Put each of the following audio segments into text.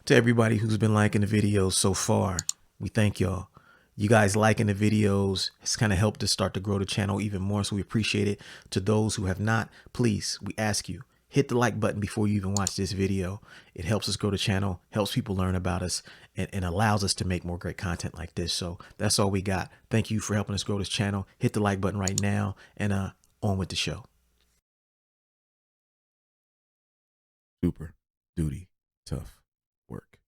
To everybody who's been liking the videos so far, we thank y'all. You guys liking the videos has kind of helped us start to grow the channel even more, so we appreciate it. To those who have not, please, we ask you, hit the like button before you even watch this video. It helps us grow the channel, helps people learn about us, and allows us to make more great content like this. So that's all we got. Thank you for helping us grow this channel. Hit the like button right now, and on with the show. Super duty tough work.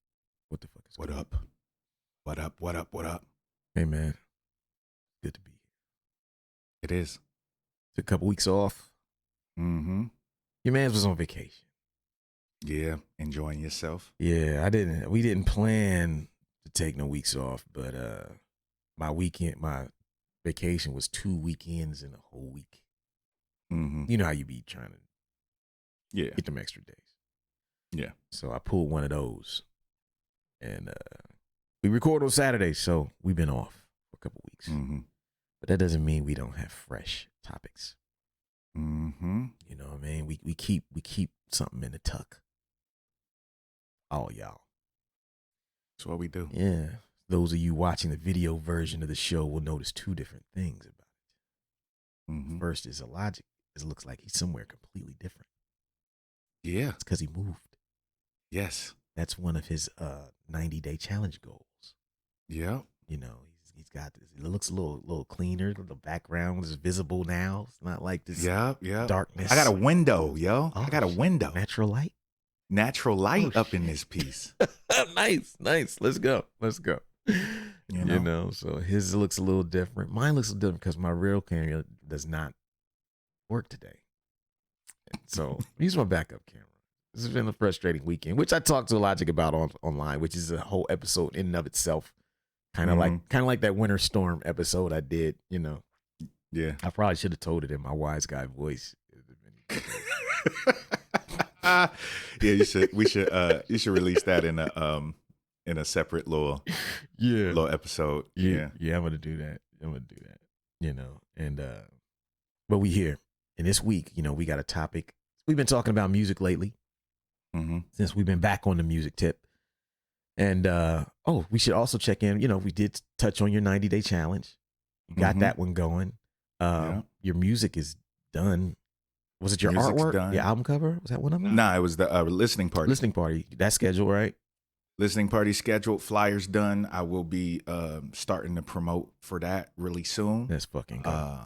What the fuck is What going up? What up? What up? What up? on? Hey man, good to be here. It is. Took a couple weeks off. Mm-hmm. Your man was on vacation. Yeah, enjoying yourself. Yeah, we didn't plan to take no weeks off, but my vacation was 2 weekends in a whole week. Mm-hmm. You know how you be trying to Yeah. get them extra days. Yeah. So I pulled one of those. And we record on Saturdays, so we've been off for a couple weeks. Mm-hmm. But that doesn't mean we don't have fresh topics. Mm-hmm. You know what I mean? We keep something in the tuck. All y'all. That's what we do. Yeah. Those of you watching the video version of the show will notice two different things about it. Mm-hmm. First is Logic. It looks like he's somewhere completely different. Yeah. It's because he moved. Yes. That's one of his 90-day challenge goals. Yeah. You know, he's got this. It looks a little cleaner. The background is visible now. It's not like this darkness. I got a window, yo. Oh, I got a window. Natural light. Natural light Oh, up in this piece. Nice. Let's go. You know, so his looks a little different. Mine looks a little different because my real camera does not work today. So use my backup camera. This has been a frustrating weekend, which I talked to Logic about online, which is a whole episode in and of itself. Kind of like that winter storm episode I did. You know, Yeah. I probably should have told it in my wise guy voice. Yeah, you should. We should. You should release that in a separate little episode. Yeah. I'm gonna do that. You know, and but we here, and this week, you know, we got a topic. We've been talking about music lately. Mm-hmm. Since we've been back on the music tip. And we should also check in. You know, we did touch on your 90-day challenge. You got that one going. Your music is done. Was it your Music's artwork? done. Your album cover? Was that one of them? Nah, it was the listening party. Listening party. That's scheduled, right? Listening party scheduled. Flyers done. I will be starting to promote for that really soon. That's fucking good.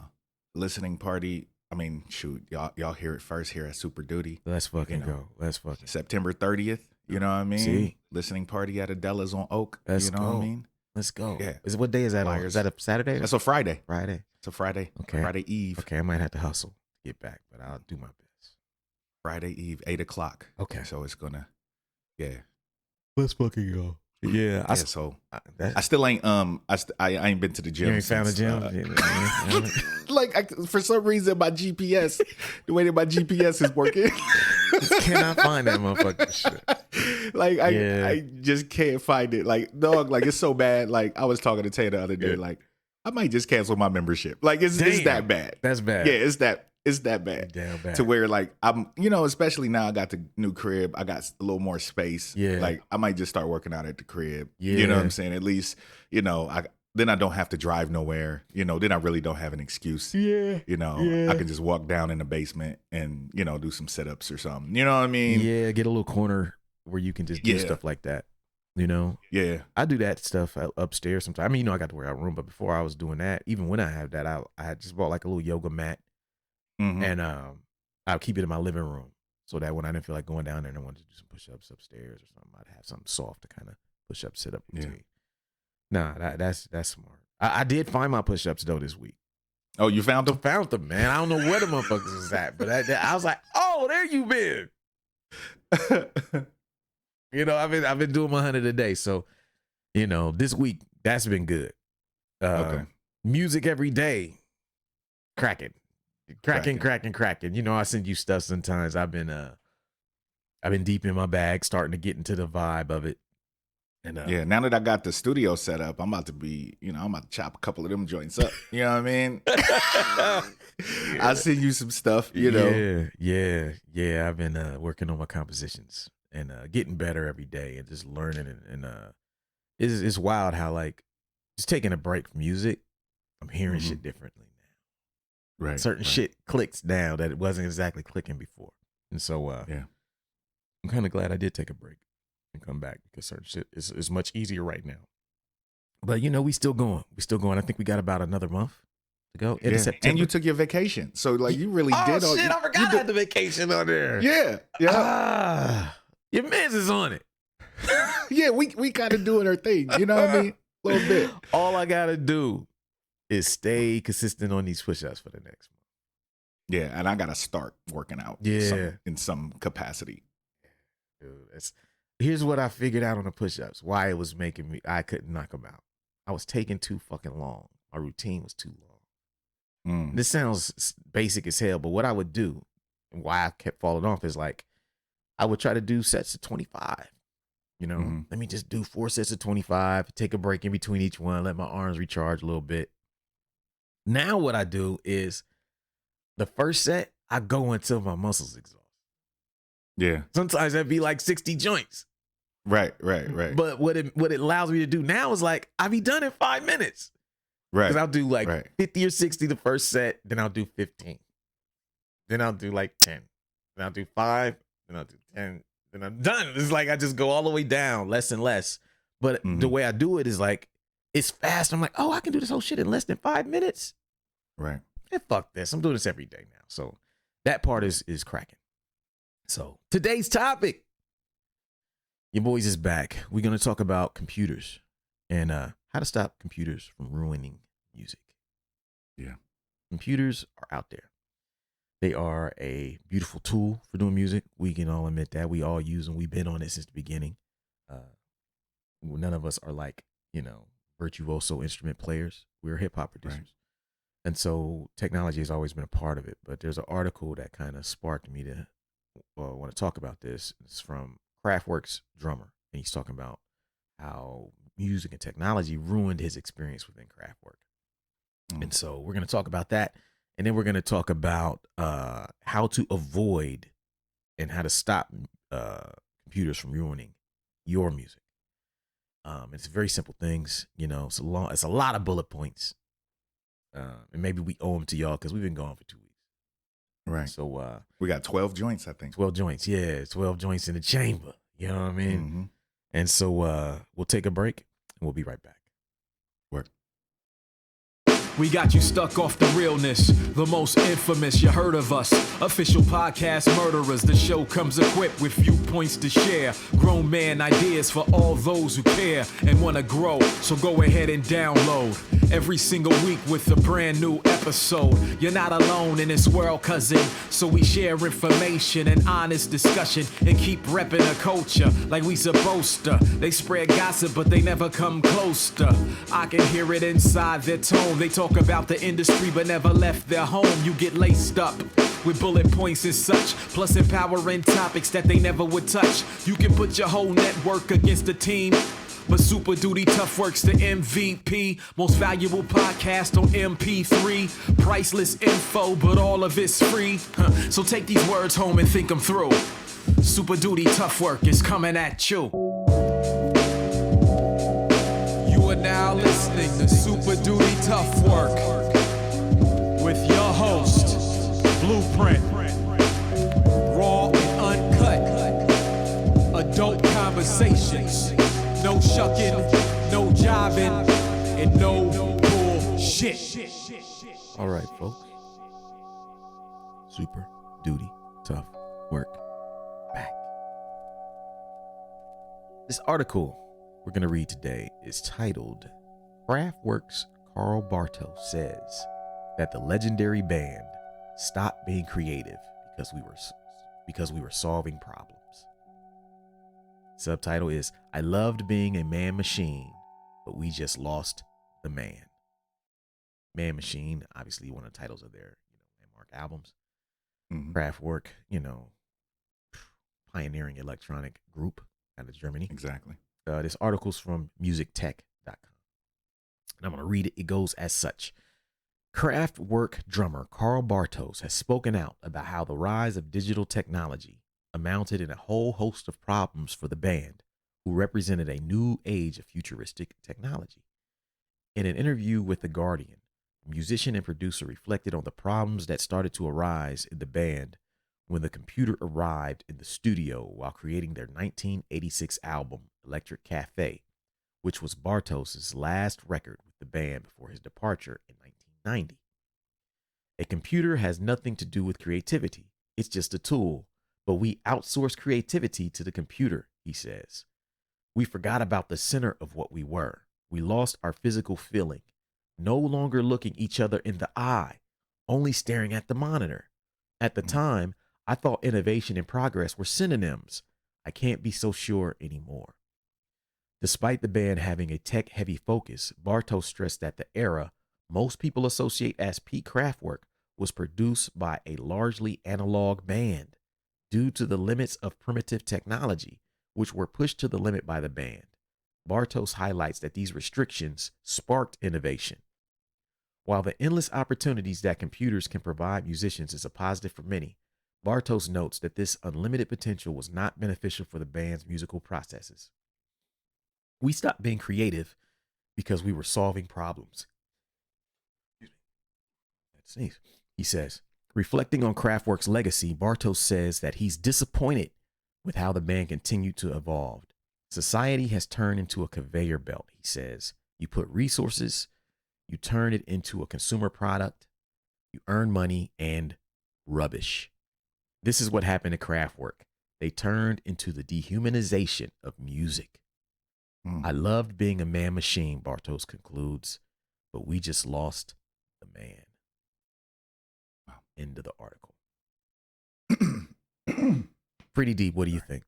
Listening party. I mean, shoot, y'all hear it first here at Super Duty. Let's fucking go. Let's fucking September 30th. You know what I mean? See? Listening party at Adela's on Oak. Let's you know go. what I mean? Let's go. Yeah. What day is that on? Is that a Saturday? That's a Friday. Friday. It's a Friday. Okay. Friday Eve. Okay, I might have to hustle to get back, but I'll do my best. Friday Eve, 8:00. Okay. So it's gonna, yeah. Let's fucking go. Yeah. I still ain't I ain't been to the gym. You ain't found the gym? For some reason my GPS, the way that my GPS is working, just cannot find that motherfucking shit. I just can't find it. Like, dog, like it's so bad. Like I was talking to Tay the other day, like I might just cancel my membership. Like it's that bad. That's bad. Yeah, it's that bad. Damn bad. To where like I'm, you know, especially now I got the new crib. I got a little more space. Yeah. Like I might just start working out at the crib. Yeah. You know what I'm saying? At least, you know, then I don't have to drive nowhere. You know, then I really don't have an excuse. Yeah. You know, I can just walk down in the basement and, you know, do some sit-ups or something. You know what I mean? Yeah, get a little corner where you can just do stuff like that. You know? Yeah. I do that stuff upstairs sometimes. I mean, you know, I got to work out room, but before I was doing that, even when I have that, I had just bought like a little yoga mat. Mm-hmm. And I'll keep it in my living room so that when I didn't feel like going down there and I wanted to do some push-ups upstairs or something, I'd have something soft to kind of push up, sit up routine. Nah, that's smart. I did find my push-ups though this week. Oh, you found them? Found them, man. I don't know where the motherfuckers was at, but I was like, oh, there you been. You know, I've been doing my 100 a day, so you know, this week that's been good. Okay. Music every day, cracking. You know, I send you stuff sometimes. I've been deep in my bag, starting to get into the vibe of it. And yeah, now that I got the studio set up, I'm about to chop a couple of them joints up. You know what I mean? I'll send you some stuff, you know. Yeah. I've been working on my compositions. and getting better every day and just learning and it's wild how like just taking a break from music, I'm hearing shit differently now. Right. Certain shit clicks now that it wasn't exactly clicking before. And so yeah. I'm kind of glad I did take a break and come back because certain shit is much easier right now. But you know, we still going. I think we got about another month to go into September. And you took your vacation. So like you really did all shit, I forgot I had the vacation on there. Yeah. Yeah. Your man's is on it. Yeah, we kind of doing our thing. You know what I mean? A little bit. All I gotta do is stay consistent on these push-ups for the next month. Yeah, and I gotta start working out. Yeah. In some capacity. Dude, here's what I figured out on the push-ups. Why it was making me, I couldn't knock them out. I was taking too fucking long. My routine was too long. This sounds basic as hell, but what I would do and why I kept falling off is like, I would try to do sets of 25. You know, let me just do 4 sets of 25, take a break in between each one, let my arms recharge a little bit. Now what I do is the first set, I go until my muscles exhaust. Yeah. Sometimes that'd be like 60 joints. Right. But what it allows me to do now is like, I'll be done in 5 minutes. Right. Because I'll do like 50 or 60 the first set, then I'll do 15. Then I'll do like 10. Then I'll do 5, then I'll do 10. Then I'm done. It's like I just go all the way down, less and less. But the way I do it is like, it's fast. I'm like, oh, I can do this whole shit in less than 5 minutes. Right. And fuck this. I'm doing this every day now. So that part is cracking. So today's topic, your boys is back. We're going to talk about computers and how to stop computers from ruining music. Yeah. Computers are out there. They are a beautiful tool for doing music. We can all admit that. We all use them. We've been on it since the beginning. None of us are like, you know, virtuoso instrument players. We're hip hop producers. Right. And so technology has always been a part of it. But there's an article that kind of sparked me to want to talk about this. It's from Kraftwerk's drummer. And he's talking about how music and technology ruined his experience within Kraftwerk. And so we're going to talk about that. And then we're going to talk about how to avoid and how to stop computers from ruining your music. It's very simple things, you know. It's a lot of bullet points, and maybe we owe them to y'all because we've been gone for 2 weeks. Right. So we got 12 joints, I think. 12 joints, yeah, 12 joints in the chamber. You know what I mean? And so we'll take a break and we'll be right back. Work. We got you stuck off the realness, the most infamous, you heard of us. Official podcast murderers, the show comes equipped with viewpoints to share. Grown man ideas for all those who care and want to grow, so go ahead and download. Every single week with a brand new episode. You're not alone in this world, cousin, so we share information and honest discussion and keep repping a culture like we supposed to. They spread gossip, but they never come close to. I can hear it inside their tone. They talk about the industry but never left their home. You get laced up with bullet points and such, plus empowering topics that they never would touch. You can put your whole network against a team, but Super Duty Tough Work's the MVP. Most valuable podcast on MP3. Priceless info, but all of it's free. So take these words home and think them through. Super Duty Tough Work is coming at you. You are now listening to Super Duty Tough Work with your host, Blueprint. Raw and uncut. Adult conversations. No shucking, no jiving, and no bullshit. All right, folks. Super Duty Tough Work back. This article we're going to read today is titled Kraftwerk's Carl Bartos says that the legendary band stopped being creative because we were solving problems. Subtitle is I loved being a man machine, but we just lost the man. Man Machine, obviously one of the titles of their, landmark albums. Kraftwerk, pioneering electronic group out of Germany. Exactly. This article's from musictech.com. And I'm going to read it. It goes as such. Kraftwerk drummer Carl Bartos has spoken out about how the rise of digital technology amounted in a whole host of problems for the band, who represented a new age of futuristic technology. In an interview with The Guardian, musician and producer reflected on the problems that started to arise in the band when the computer arrived in the studio while creating their 1986 album, Electric Cafe, which was Bartos's last record with the band before his departure in 1990. A computer has nothing to do with creativity. It's just a tool, but we outsource creativity to the computer, he says. We forgot about the center of what we were. We lost our physical feeling, no longer looking each other in the eye, only staring at the monitor. At the time, I thought innovation and progress were synonyms. I can't be so sure anymore. Despite the band having a tech-heavy focus, Bartos stressed that the era most people associate as peak Kraftwerk was produced by a largely analog band due to the limits of primitive technology, which were pushed to the limit by the band. Bartos highlights that these restrictions sparked innovation. While the endless opportunities that computers can provide musicians is a positive for many, Bartos notes that this unlimited potential was not beneficial for the band's musical processes. We stopped being creative because we were solving problems. He says, reflecting on Kraftwerk's legacy, Bartos says that he's disappointed with how the band continued to evolve. Society has turned into a conveyor belt, he says. You put resources, you turn it into a consumer product, you earn money, and rubbish. This is what happened to Kraftwerk. They turned into the dehumanization of music. I loved being a man machine, Bartos concludes, but we just lost the man. Wow. End of the article. Pretty deep. What do you think?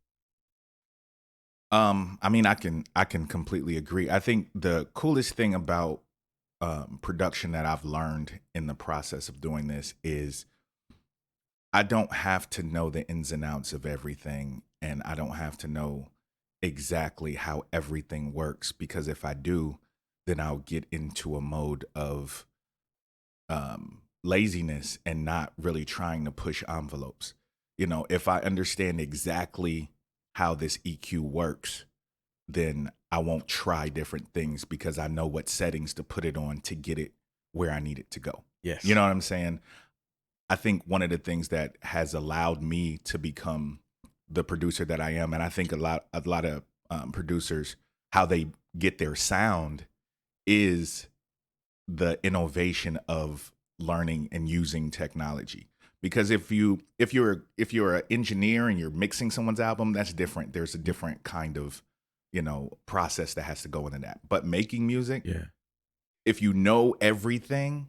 I mean, I can completely agree. I think the coolest thing about production that I've learned in the process of doing this is I don't have to know the ins and outs of everything, and I don't have to know exactly how everything works, because if I do, then I'll get into a mode of laziness and not really trying to push envelopes. You know, if I understand exactly how this EQ works, then I won't try different things because I know what settings to put it on to get it where I need it to go. Yes. You know what I'm saying? I think one of the things that has allowed me to become the producer that I am, and I think a lot of producers, how they get their sound is the innovation of learning and using technology. Because if you're an engineer and you're mixing someone's album, that's different. There's a different kind of, you know, process that has to go into that. But making music, Yeah. if you know everything,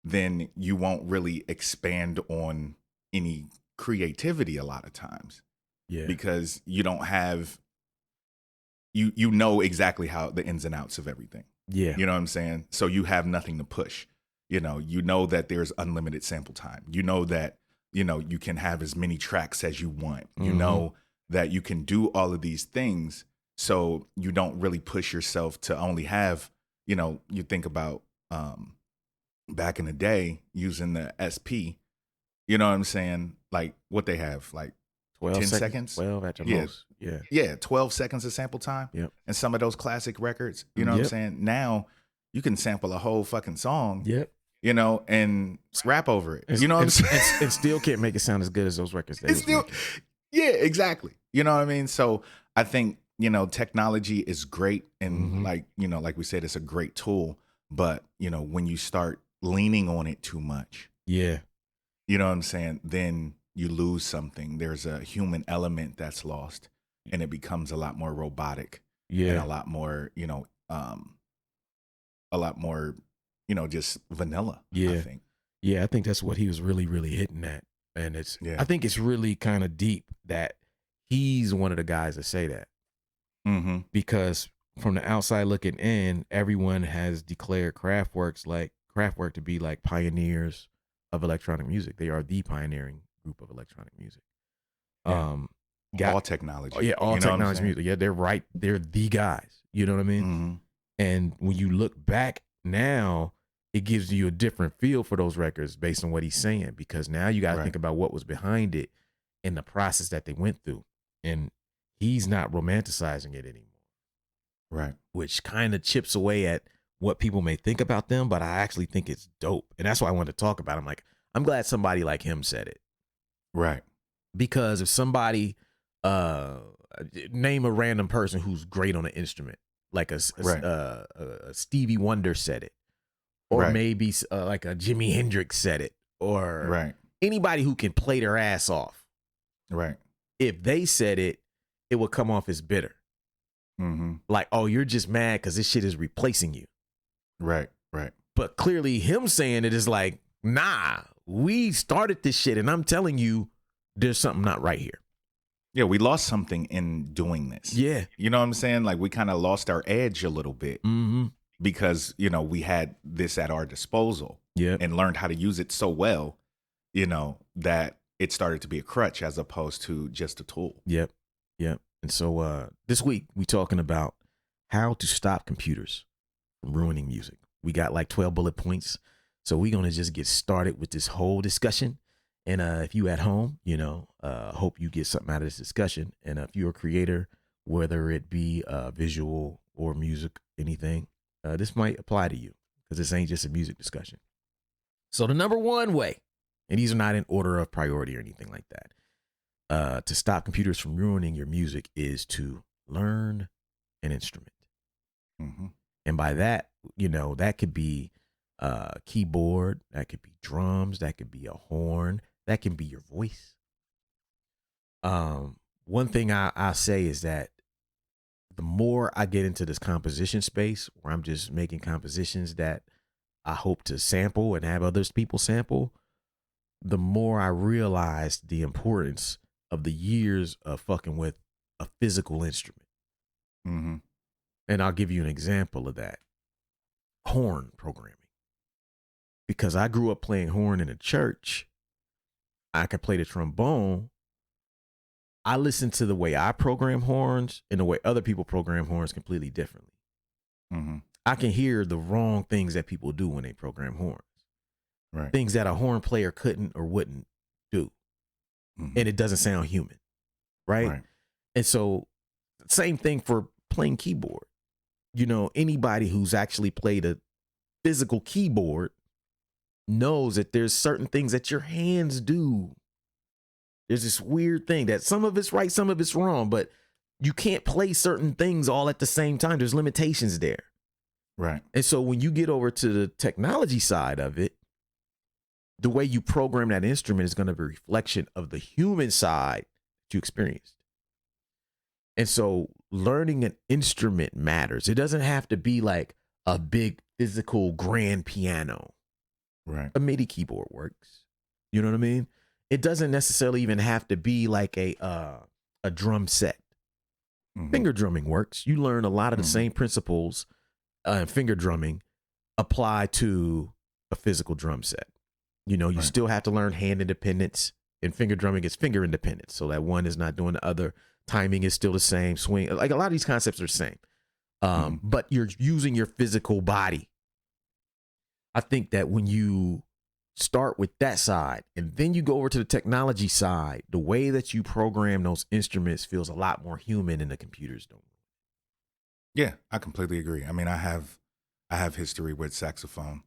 then you won't really expand on any creativity a lot of times. Yeah. Because you don't have, you know exactly how the ins and outs of everything. Yeah. You know what I'm saying? So you have nothing to push. You know that there's unlimited sample time. You know that, you know, you can have as many tracks as you want. You know that you can do all of these things. So you don't really push yourself to only have, you know, you think about back in the day using the SP, you know what I'm saying? Like what they have, like 10 seconds? 12 at the Yeah. most. Yeah. Yeah, 12 seconds of sample time. Yep. And some of those classic records, you know what I'm saying? Now you can sample a whole fucking song. Yep. You know, and rap over it. You know what I'm saying? And still can't make it sound as good as those records. It's still, yeah, exactly. You know what I mean? So I think, you know, technology is great. And like, you know, like we said, it's a great tool. But, you know, when you start leaning on it too much, Yeah. you know what I'm saying? Then you lose something. There's a human element that's lost, and it becomes a lot more robotic. Yeah. And a lot more, you know, you know, just vanilla. Yeah. I think. Yeah, I think that's what he was really, really hitting at. And it's, I think it's really kind of deep that he's one of the guys that say that. Because from the outside looking in, everyone has declared Kraftwerk to be like pioneers of electronic music. They are the pioneering group of electronic music. All technology. Oh, yeah, all technology music. Yeah, they're right. They're the guys. You know what I mean? And when you look back now, it gives you a different feel for those records based on what he's saying, because now you got to think about what was behind it. and the process that they went through. And he's not romanticizing it anymore, Right. which kind of chips away at what people may think about them. But I actually think it's dope. And that's why I wanted to talk about it. I'm like, I'm glad somebody like him said it. Right. Because if somebody name a random person who's great on an instrument, like a Stevie Wonder said it, or Right. maybe like a Jimi Hendrix said it, or Right. anybody who can play their ass off. Right. If they said it, it would come off as bitter. Mm-hmm. Like, oh, you're just mad because this shit is replacing you. Right. Right. But clearly him saying it is like, nah, we started this shit and I'm telling you there's something not right here. Yeah, we lost something in doing this. Yeah. You know what I'm saying? Like we kind of lost our edge a little bit Mm-hmm. because, we had this at our disposal Yeah. and learned how to use it so well, that it started to be a crutch as opposed to just a tool. Yep. Yep. And so this week we talking about how to stop computers from ruining music. We got like 12 bullet points. So we're going to just get started with this whole discussion. And if you at home, hope you get something out of this discussion. And if you're a creator, whether it be visual or music, anything, this might apply to you because this ain't just a music discussion. So the number one way, and these are not in order of priority or anything like that, to stop computers from ruining your music is to learn an instrument. Mm-hmm. And by that, that could be keyboard, that could be drums, that could be a horn, that can be your voice. One thing I say is that the more I get into this composition space where I'm just making compositions that I hope to sample and have others people sample, the more I realize the importance of the years of fucking with a physical instrument. Mm-hmm. And I'll give you an example of that. Horn programming. Because I grew up playing horn in a church. I could play the trombone. I listen to the way I program horns and the way other people program horns completely differently. Mm-hmm. I can hear the wrong things that people do when they program horns. Right. Things that a horn player couldn't or wouldn't do. Mm-hmm. And it doesn't sound human. Right? And so same thing for playing keyboard. Anybody who's actually played a physical keyboard knows that there's certain things that your hands do. There's this weird thing that some of it's right, some of it's wrong, but you can't play certain things all at the same time. There's limitations there. Right. And so when you get over to the technology side of it, the way you program that instrument is going to be a reflection of the human side that you experienced. And so learning an instrument matters. It doesn't have to be like a big physical grand piano. Right. A MIDI keyboard works. You know what I mean? It doesn't necessarily even have to be like a drum set. Mm-hmm. Finger drumming works. You learn a lot of the same principles in finger drumming apply to a physical drum set. You still have to learn hand independence. In finger drumming, it's finger independence. So that one is not doing the other. Timing is still the same. Swing. Like a lot of these concepts are the same. But you're using your physical body. I think that when you start with that side and then you go over to the technology side, the way that you program those instruments feels a lot more human and the computers don't. Yeah, I completely agree. I mean, I have history with saxophone,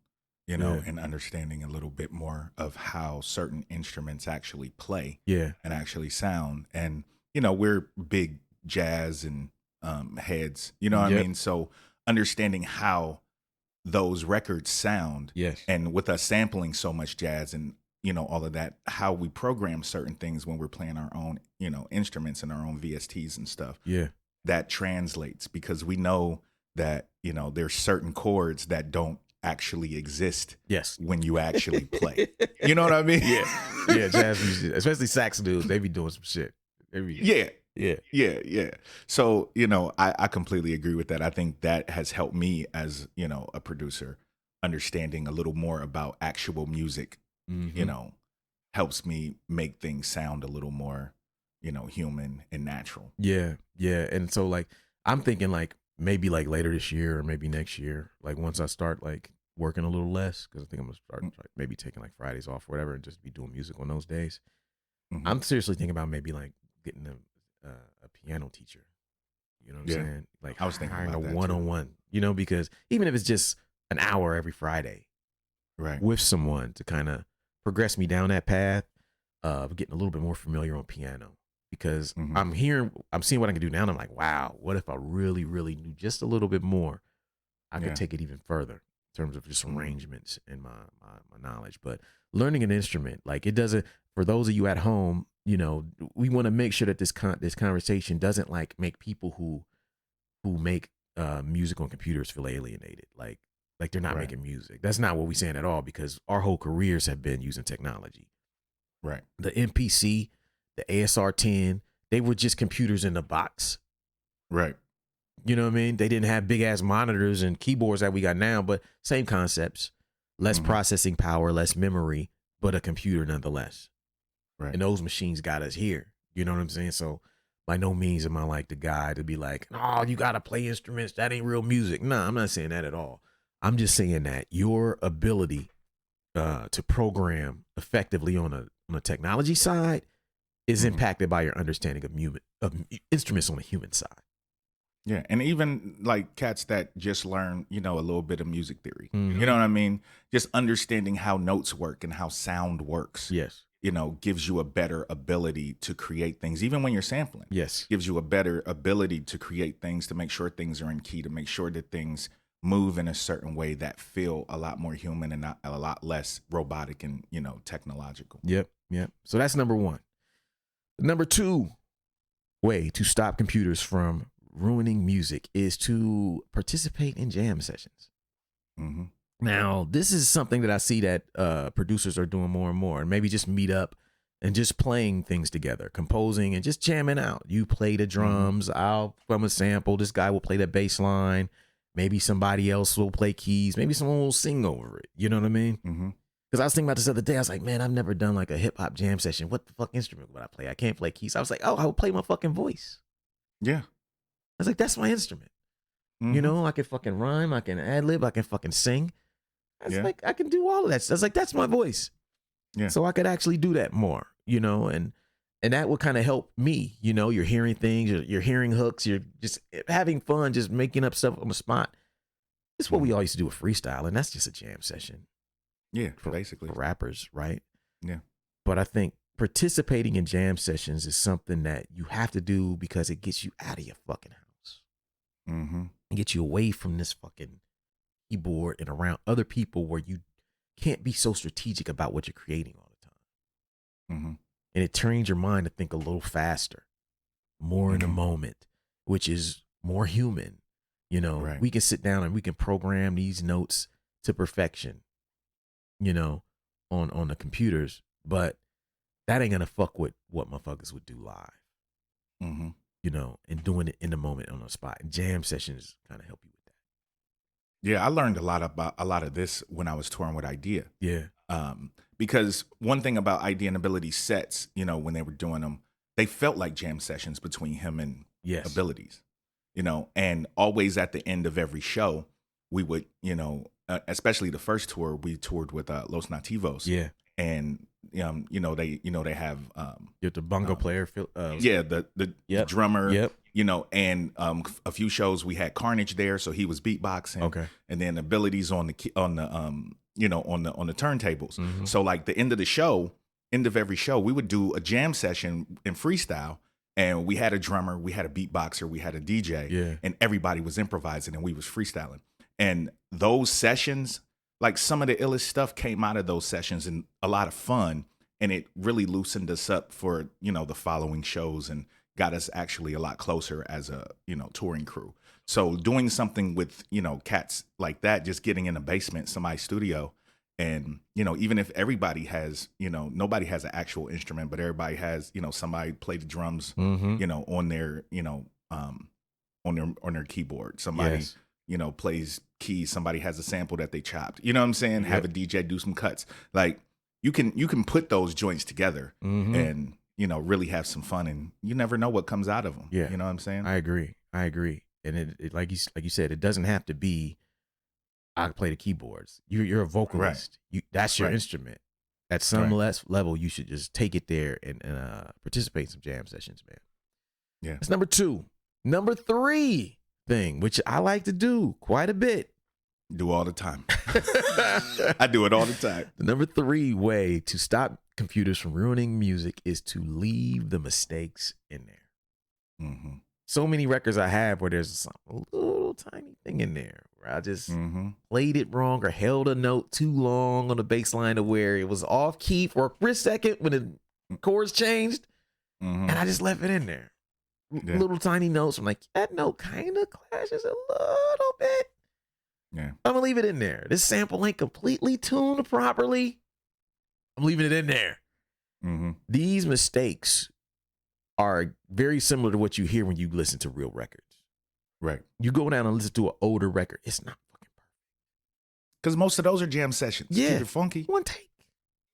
and understanding a little bit more of how certain instruments actually play and actually sound. And, we're big jazz and heads, what I mean? So understanding how those records sound, and with us sampling so much jazz and all of that, how we program certain things when we're playing our own instruments and our own VSTs and stuff, that translates because we know that there's certain chords that don't actually exist when you actually play. You know what I mean? Jazz music, especially sax dudes, they be doing some shit. Yeah. So, I completely agree with that. I think that has helped me as, a producer, understanding a little more about actual music, helps me make things sound a little more, human and natural. Yeah. And so like, I'm thinking like maybe like later this year or maybe next year, like once I start like working a little less, because I think I'm going to start maybe taking like Fridays off or whatever and just be doing music on those days. Mhm. I'm seriously thinking about maybe like getting a piano teacher. You know what I'm Yeah. saying? Like I was thinking hiring a about that too. one-on-one, you know, because even if it's just an hour every Friday Right. with someone to kind of progress me down that path of getting a little bit more familiar on piano, because Mhm. I'm seeing what I can do now. And I'm like, wow, what if I really, really knew just a little bit more? I Yeah. could take it even further in terms of just Mhm. arrangements and my knowledge. But learning an instrument, like it doesn't, for those of you at home, you know, we want to make sure that this conversation doesn't like make people who make music on computers feel alienated. Like they're not Right. making music. That's not what we're saying at all, because our whole careers have been using technology. Right. The MPC, the ASR 10, they were just computers in a box. Right. You know what I mean? They didn't have big ass monitors and keyboards that we got now, but same concepts. Less Mhm. processing power, less memory, but a computer nonetheless. Right. And those machines got us here. You know what I'm saying? So by no means am I like the guy to be like, oh, you got to play instruments. That ain't real music. No, I'm not saying that at all. I'm just saying that your ability to program effectively on a technology side is Mhm. impacted by your understanding of instruments on the human side. Yeah, and even like cats that just learn, a little bit of music theory. Mhm. You know what I mean? Just understanding how notes work and how sound works. Yes. Gives you a better ability to create things, even when you're sampling. Yes. Gives you a better ability to create things, to make sure things are in key, to make sure that things move in a certain way that feel a lot more human and not a lot less robotic and technological. Yep. So that's number one. Number two way to stop computers from ruining music is to participate in jam sessions. Mm-hmm. Now, this is something that I see that producers are doing more and more, and maybe just meet up and just playing things together, composing and just jamming out. You play the drums, I'll from a sample. This guy will play the bass line. Maybe somebody else will play keys. Maybe someone will sing over it. You know what I mean? Mm-hmm. Because I was thinking about this the other day. I was like, man, I've never done like a hip hop jam session. What the fuck instrument would I play? I can't play keys. I was like, oh, I would play my fucking voice. Yeah. I was like, that's my instrument. Mm-hmm. You know, I can fucking rhyme. I can ad lib. I can fucking sing. I was Yeah. like, I can do all of that. I was like, that's my voice. Yeah. So I could actually do that more, and that would kind of help me. You're hearing things, you're hearing hooks, you're just having fun, just making up stuff on the spot. It's what we all used to do with freestyle, and that's just a jam session. Yeah, for basically. rappers, right? Yeah. But I think participating in jam sessions is something that you have to do because it gets you out of your fucking house. Mm-hmm. It gets you away from this fucking keyboard and around other people where you can't be so strategic about what you're creating all the time. Mm-hmm. And it trains your mind to think a little faster, more in the moment, which is more human. Right. We can sit down and we can program these notes to perfection, on the computers, but that ain't gonna fuck with what motherfuckers would do live, Mm-hmm. And doing it in the moment on the spot. And jam sessions kind of help you with that. Yeah, I learned a lot of this when I was touring with Idea. Yeah. Because one thing about Idea and Ability sets, when they were doing them, they felt like jam sessions between him and Yes. Abilities, and always at the end of every show, we would, especially the first tour, we toured with Los Nativos. Yeah. And, they have, You have the bongo player. the drummer, Yep. And a few shows we had Carnage there, so he was beatboxing. Okay. And then Abilities on the turntables. Mhm. So like the end of every show, we would do a jam session in freestyle, and we had a drummer, we had a beatboxer, we had a DJ, Yeah. and everybody was improvising and we was freestyling. And those sessions, like some of the illest stuff came out of those sessions, and a lot of fun, and it really loosened us up for the following shows and got us actually a lot closer as a touring crew. So doing something with cats like that, just getting in a basement, somebody's studio, and even if everybody has nobody has an actual instrument, but everybody has somebody play the drums Mhm. on their on their keyboard, somebody Yes. plays keys, somebody has a sample that they chopped, you know what I'm saying? Have a DJ do some cuts. Like you can put those joints together Mhm. and really have some fun, and you never know what comes out of them. Yeah. You know what I'm saying? I agree. And it like you said, it doesn't have to be I play the keyboards. You're a vocalist. That's your Right. instrument. At some Right. level, you should just take it there and participate in some jam sessions, man. Yeah. That's number 2. Number 3 thing, which I like to do quite a bit. Do all the time. I do it all the time. The number 3 way to stop computers from ruining music is to leave the mistakes in there. Mm-hmm. So many records I have where there's a little tiny thing in there where I just played it wrong or held a note too long on the bass line to where it was off key for a split second when the chords changed, and I just left it in there. Yeah. Little tiny notes. I'm like, that note kind of clashes a little bit. Yeah. I'm gonna leave it in there. This sample ain't completely tuned properly. I'm leaving it in there. Mm-hmm. These mistakes are very similar to what you hear when you listen to real records. Right. You go down and listen to an older record, it's not fucking perfect. Because most of those are jam sessions. Yeah. Keep it funky. One take.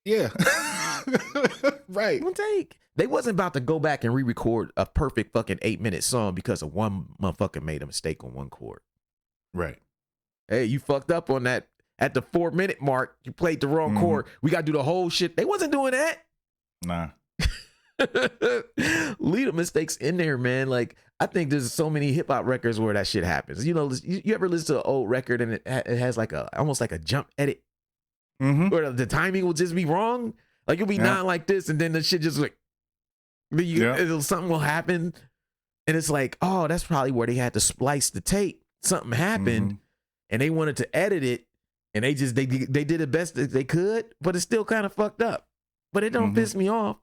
Yeah. Right. One take. They wasn't about to go back and re-record a perfect fucking 8-minute song because of one motherfucker made a mistake on one chord. Right. Hey, you fucked up on that at the 4-minute mark. You played the wrong chord. We got to do the whole shit. They wasn't doing that. Nah. Leave the mistakes in there, man. Like, I think there's so many hip hop records where that shit happens. You know, you ever listen to an old record and it has like almost like a jump edit where the timing will just be wrong? Like, it'll be not like this, and then the shit just like, something will happen, and it's like, oh, that's probably where they had to splice the tape. Something happened, and they wanted to edit it, and they did the best that they could, but it's still kind of fucked up. But it don't piss me off.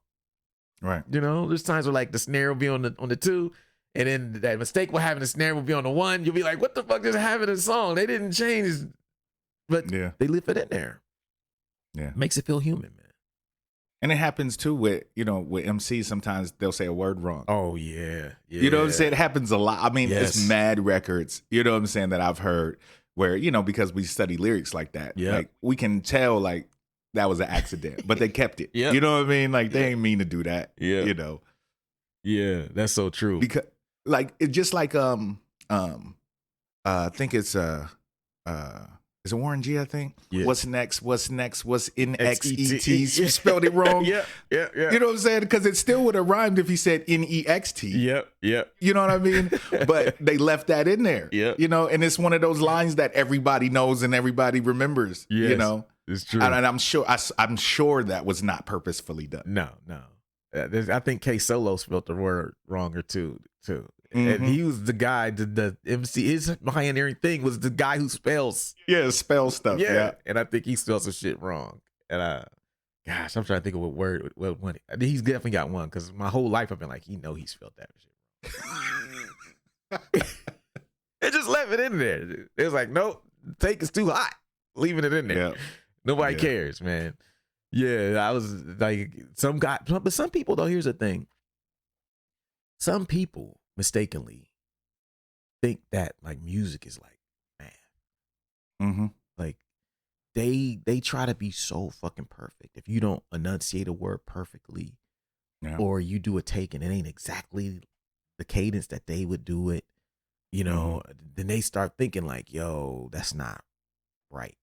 Right. You know, there's times where like the snare will be on the 2, and then that mistake will having the snare will be on the 1. You'll be like, what the fuck just happened in the song? They didn't change, but they left it in there. Yeah. Makes it feel human, man. And it happens too with MCs. Sometimes they'll say a word wrong. Oh yeah. You know what I'm saying? It happens a lot. I mean, Yes. it's mad records, you know what I'm saying, that I've heard where, you know, because we study lyrics like that, like we can tell like that was an accident, but they kept it. You know what I mean? Like they ain't mean to do that. You know? Yeah, that's so true. Because like it just like I think it's is it Warren G, I think? Yeah. What's next? What's in XET? Yeah. Spelled it wrong. Yeah. You know what I'm saying? Because it still would have rhymed if he said NEXT. Yep. You know what I mean? But they left that in there. You know, and it's one of those lines that everybody knows and everybody remembers. Yes, you know? it's true. And I'm sure that was not purposefully done. No. I think K Solo spelled the word wronger too. And he was the guy, the MC, his pioneering thing was the guy who spells. Yeah, spell stuff. Yeah. And I think he spelled some shit wrong. And gosh, I'm trying to think of what word. Well, one. I mean, he's definitely got one because my whole life I've been like, he spelled that shit. It just left it in there. It was like, nope, take is too hot. Leaving it in there. Yeah. Nobody cares, man. Yeah, I was like, but some people though. Here's the thing. Some people mistakenly think that like music is like math. Like they try to be so fucking perfect. If you don't enunciate a word perfectly, or you do a take and it ain't exactly the cadence that they would do it, you know, then they start thinking like, yo, that's not right.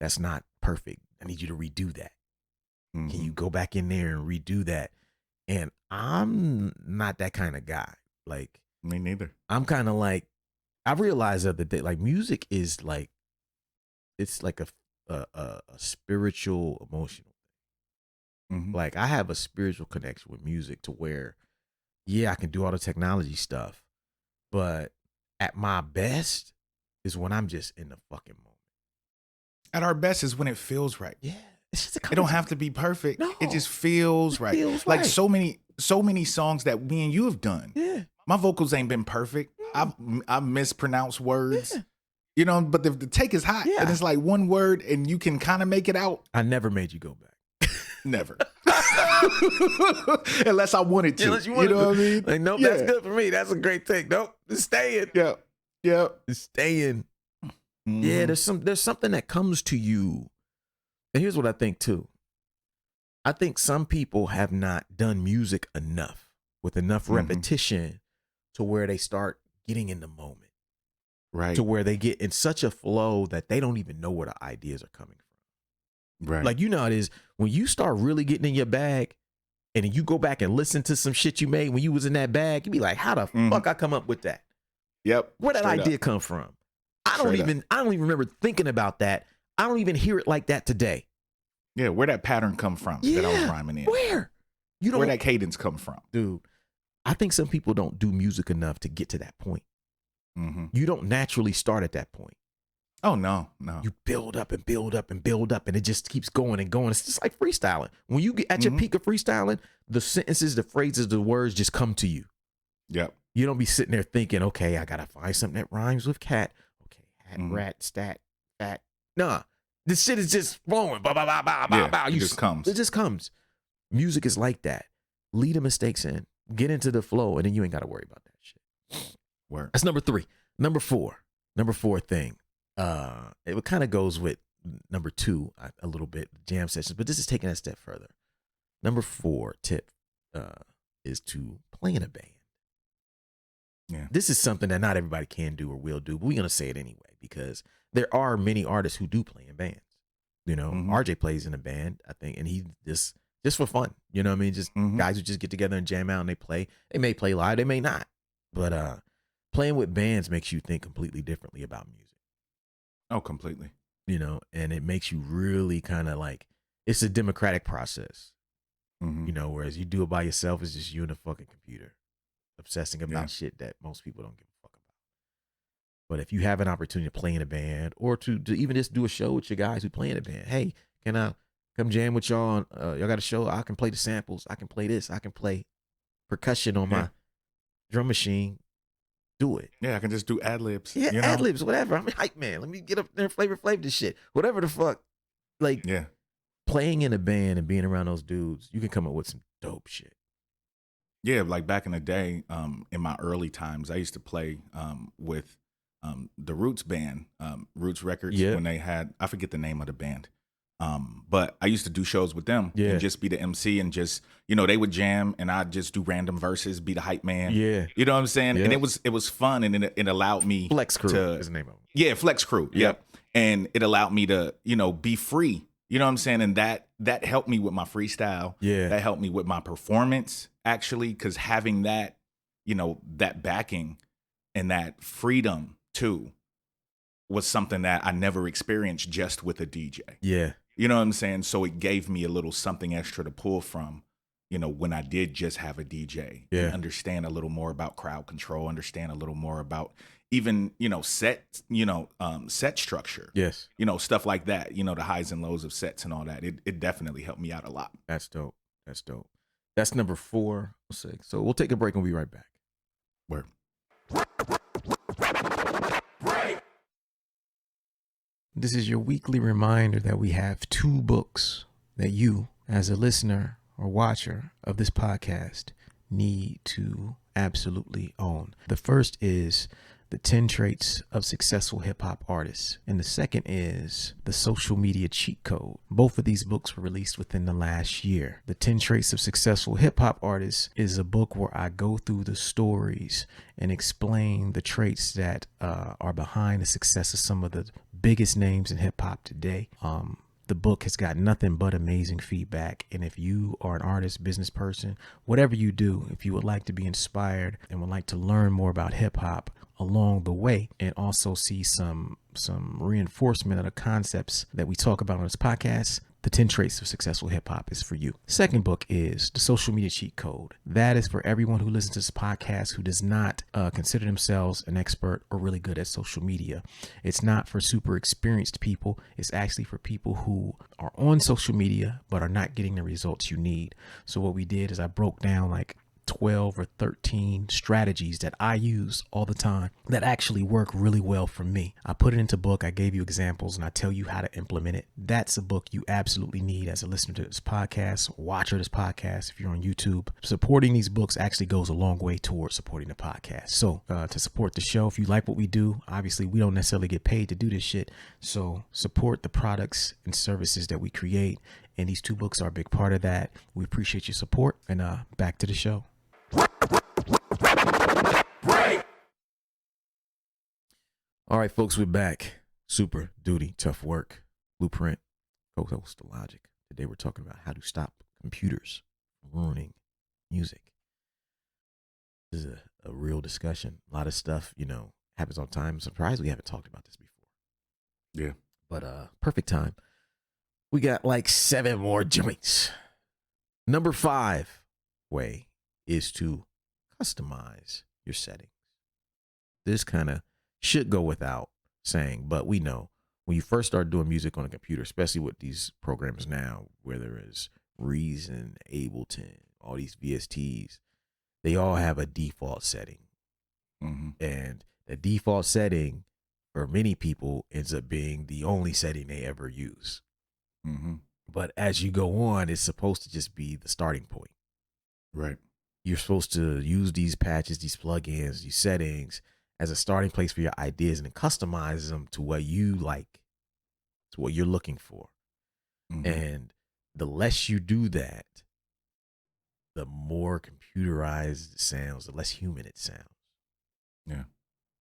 That's not perfect. I need you to redo that. Can you go back in there and redo that? And I'm not that kind of guy. Like, me neither. I'm kind of like, I realized the other day, like music is like, it's like a spiritual, emotional thing. Like I have a spiritual connection with music to where, I can do all the technology stuff, but at my best is when I'm just in the fucking moment. At our best is when it feels right. Yeah. It's just it don't have to be perfect. No. It just feels right. Like so many songs that me and you have done. Yeah. My vocals ain't been perfect. I've mispronounced words. Yeah. You know, but the take is hot. And it's like one word and you can kind of make it out. I never made you go back. Never. Unless I wanted to. Unless you know what I mean? Like, nope, that's good for me. That's a great take. Nope, it's staying. Yeah. It's staying. Yeah, there's something that comes to you. And here's what I think too. I think some people have not done music enough with enough repetition to where they start getting in the moment. Right. To where they get in such a flow that they don't even know where the ideas are coming Right. Like, you know how it is when you start really getting in your bag and then you go back and listen to some shit you made when you was in that bag, you be like, how the fuck I come up with that? Yep. Where that Straight idea up. come from? I don't Straight even remember thinking about that. I don't even hear it like that today. Yeah, where that pattern come from that I was Yeah, rhyming in? Where? You don't, Where that cadence come from? dude. I think some people don't do music enough to get to that point. Mm-hmm. You don't naturally start at that point. Oh no. You build up and build up and build up, and it just keeps going and going. It's just like freestyling. When you get at your peak of freestyling, the sentences, the phrases, the words just come to you. Yep. You don't be sitting there thinking, okay, I gotta find something that rhymes with cat. Okay, hat, rat, stat, fat. Nah, this shit is just flowing. Bah, bah, bah, bah, bah, Yeah, bah. it just comes. It just comes. Music is like that. Lead the mistakes in, get into the flow, and then you ain't gotta worry about that shit. Word. That's number 3. Number four thing. It kind of goes with number 2 a little bit, jam sessions, but this is taking that step further. Number 4 tip is to play in a band. Yeah. This is something that not everybody can do or will do, but we're gonna say it anyway because there are many artists who do play in bands. You know, RJ plays in a band, I think, and he just for fun. You know what I mean? Just guys who just get together and jam out and they play. They may play live, they may not, but playing with bands makes you think completely differently about music. Oh, completely. You know, and it makes you really kind of like, it's a democratic process. You know, whereas you do it by yourself, it's just you and a fucking computer obsessing about shit that most people don't give a fuck about. But if you have an opportunity to play in a band or to even just do a show with your guys who play in a band, hey, can I come jam with y'all? Y'all got a show? I can play the samples. I can play this. I can play percussion on my drum machine. Do it. Yeah, I can just do ad libs. Yeah, ad libs, whatever. I'm a hype man. Let me get up there and flavor this shit. Whatever the fuck. Like, playing in a band and being around those dudes, you can come up with some dope shit. Yeah, like back in the day, in my early times, I used to play with the Roots band, Roots Records, when they had, I forget the name of the band. But I used to do shows with them and just be the MC and just, you know, they would jam and I'd just do random verses, be the hype man. Yeah. You know what I'm saying? And it was fun and it allowed me Flex Crew to, is the name of it. Yeah, Flex Crew. Yep. And it allowed me to, you know, be free. You know what I'm saying? And that helped me with my freestyle. Yeah. That helped me with my performance, actually, because having that, you know, that backing and that freedom too was something that I never experienced just with a DJ. Yeah. You know what I'm saying? So it gave me a little something extra to pull from, you know, when I did just have a DJ. And understand a little more about crowd control, understand a little more about even, you know, set structure. Yes. You know, stuff like that, you know, the highs and lows of sets and all that. It definitely helped me out a lot. That's dope. That's dope. That's number 4. So we'll take a break and we'll be right back. Word. This is your weekly reminder that we have 2 books that you, as a listener or watcher of this podcast, need to absolutely own. The first is The 10 Traits of Successful Hip Hop Artists, and the second is The Social Media Cheat Code. Both of these books were released within the last year. The 10 Traits of Successful Hip Hop Artists is a book where I go through the stories and explain the traits that are behind the success of some of the biggest names in hip hop today. The book has got nothing but amazing feedback. And if you are an artist, business person, whatever you do, if you would like to be inspired and would like to learn more about hip hop along the way and also see some reinforcement of the concepts that we talk about on this podcast, The 10 Traits of Successful Hip Hop is for you. Second book is The Social Media Cheat Code. That is for everyone who listens to this podcast who does not consider themselves an expert or really good at social media. It's not for super experienced people. It's actually for people who are on social media but are not getting the results you need. So what we did is I broke down like 12 or 13 strategies that I use all the time that actually work really well for me. I put it into book. I gave you examples and I tell you how to implement it. That's a book you absolutely need as a listener to this podcast, watcher of this podcast. If you're on YouTube, supporting these books actually goes a long way towards supporting the podcast. So to support the show, if you like what we do, obviously we don't necessarily get paid to do this shit. So support the products and services that we create. And these 2 books are a big part of that. We appreciate your support, and back to the show. All right, folks, we're back. Super Duty, Tough Work, Blueprint, co-host of Logic. Today we're talking about how to stop computers from ruining music. This is a real discussion. A lot of stuff, happens on time. I'm surprised we haven't talked about this before. Yeah. But perfect time. We got like 7 more joints. Number 5 way is to customize your settings. This kind of should go without saying, but we know when you first start doing music on a computer, especially with these programs now, whether it's Reason, Ableton, all these VSTs, they all have a default setting. Mm-hmm. And the default setting for many people ends up being the only setting they ever use. Mm-hmm. But as you go on, it's supposed to just be the starting point. Right. You're supposed to use these patches, these plugins, these settings as a starting place for your ideas and then customize them to what you like, to what you're looking for. Mm-hmm. And the less you do that, the more computerized it sounds, the less human it sounds. Yeah.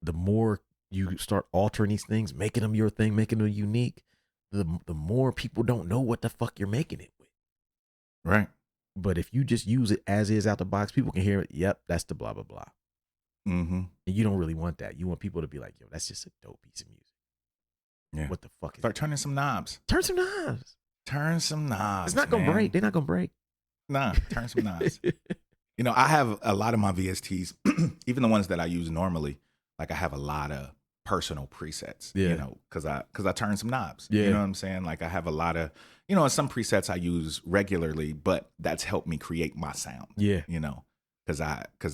The more you start altering these things, making them your thing, making them unique, the more people don't know what the fuck you're making it with. Right. But if you just use it as is out the box, people can hear it. Yep, that's the blah, blah, blah. Mm-hmm. And you don't really want that. You want people to be like, yo, that's just a dope piece of music. Yeah. What the fuck is Start it? turning some knobs. Turn some knobs. Turn some knobs. It's not going to break. They're not going to break. Nah, turn some knobs. I have a lot of my VSTs, even the ones that I use normally, like I have a lot of personal presets, Yeah. because I turn some knobs. Yeah. You know what I'm saying? Like I have a lot of, some presets I use regularly, but that's helped me create my sound. Yeah. Because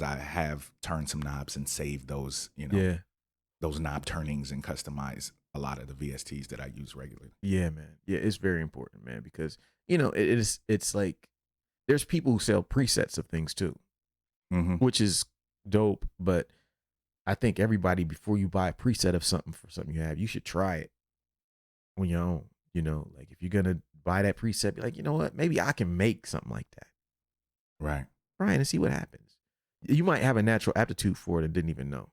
I have turned some knobs and saved those, Yeah. those knob turnings and customize a lot of the VSTs that I use regularly. Yeah, man. Yeah, it's very important, man, because, it's like there's people who sell presets of things too, Mm-hmm. which is dope. But I think everybody, before you buy a preset of something for something you have, you should try it on your own. Like if you're going to buy that preset, be like, you know what, maybe I can make something like that. Right. Try it and see what happens. You might have a natural aptitude for it and didn't even know.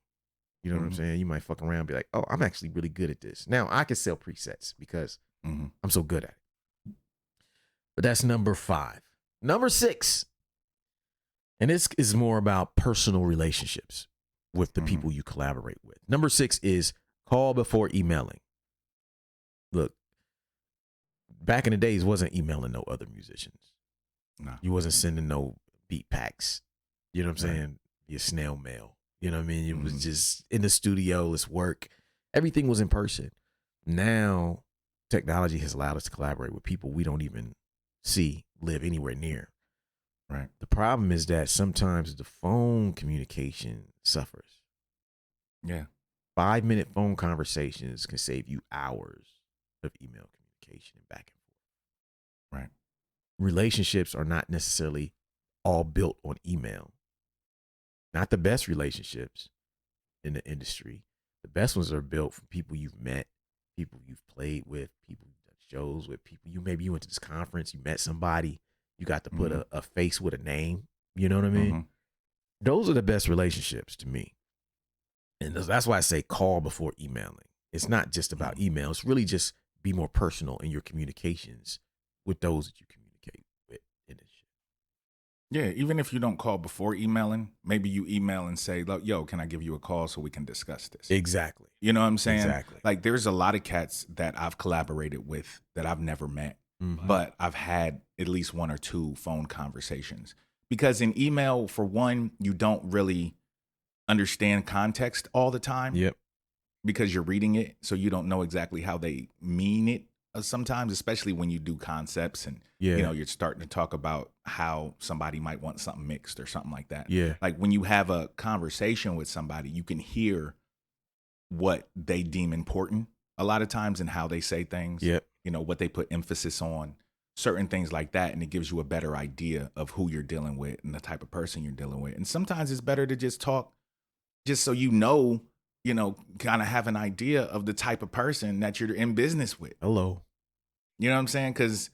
You know what I'm saying? You might fuck around and be like, oh, I'm actually really good at this. Now I can sell presets because Mm-hmm. I'm so good at it. But that's number 5. Number 6. And this is more about personal relationships with the people you collaborate with. Number 6 is call before emailing. Look, back in the days, wasn't emailing no other musicians. No. You wasn't sending no beat packs. You know what I'm Right. saying? Your snail mail. You know what I mean? It was just in the studio, let's work. Everything was in person. Now, technology has allowed us to collaborate with people we don't even see, live anywhere near. Right. The problem is that sometimes the phone communication suffers. Yeah. 5-minute phone conversations can save you hours of email communication and back and forth. Right. Relationships are not necessarily all built on email. Not the best relationships in the industry. The best ones are built from people you've met, people you've played with, people you've done shows with, people maybe you went to this conference, you met somebody, you got to put a face with a name. You know what I mean? Mm-hmm. Those are the best relationships to me. And that's why I say call before emailing. It's not just about email. It's really just be more personal in your communications with those that you communicate with in this shit. Yeah, even if you don't call before emailing, maybe you email and say, yo, can I give you a call so we can discuss this? Exactly. You know what I'm saying? Exactly. Like there's a lot of cats that I've collaborated with that I've never met, Mhm. but I've had at least 1 or 2 phone conversations. Because in email, for one, you don't really understand context all the time. Yep. Because you're reading it, so you don't know exactly how they mean it sometimes, especially when you do concepts and Yeah. you're starting to talk about how somebody might want something mixed or something like that. Yeah. Like when you have a conversation with somebody, you can hear what they deem important a lot of times and how they say things. Yep. What they put emphasis on, certain things like that, and it gives you a better idea of who you're dealing with and the type of person you're dealing with. And sometimes it's better to just talk just so kind of have an idea of the type of person that you're in business with. Hello. You know what I'm saying? Because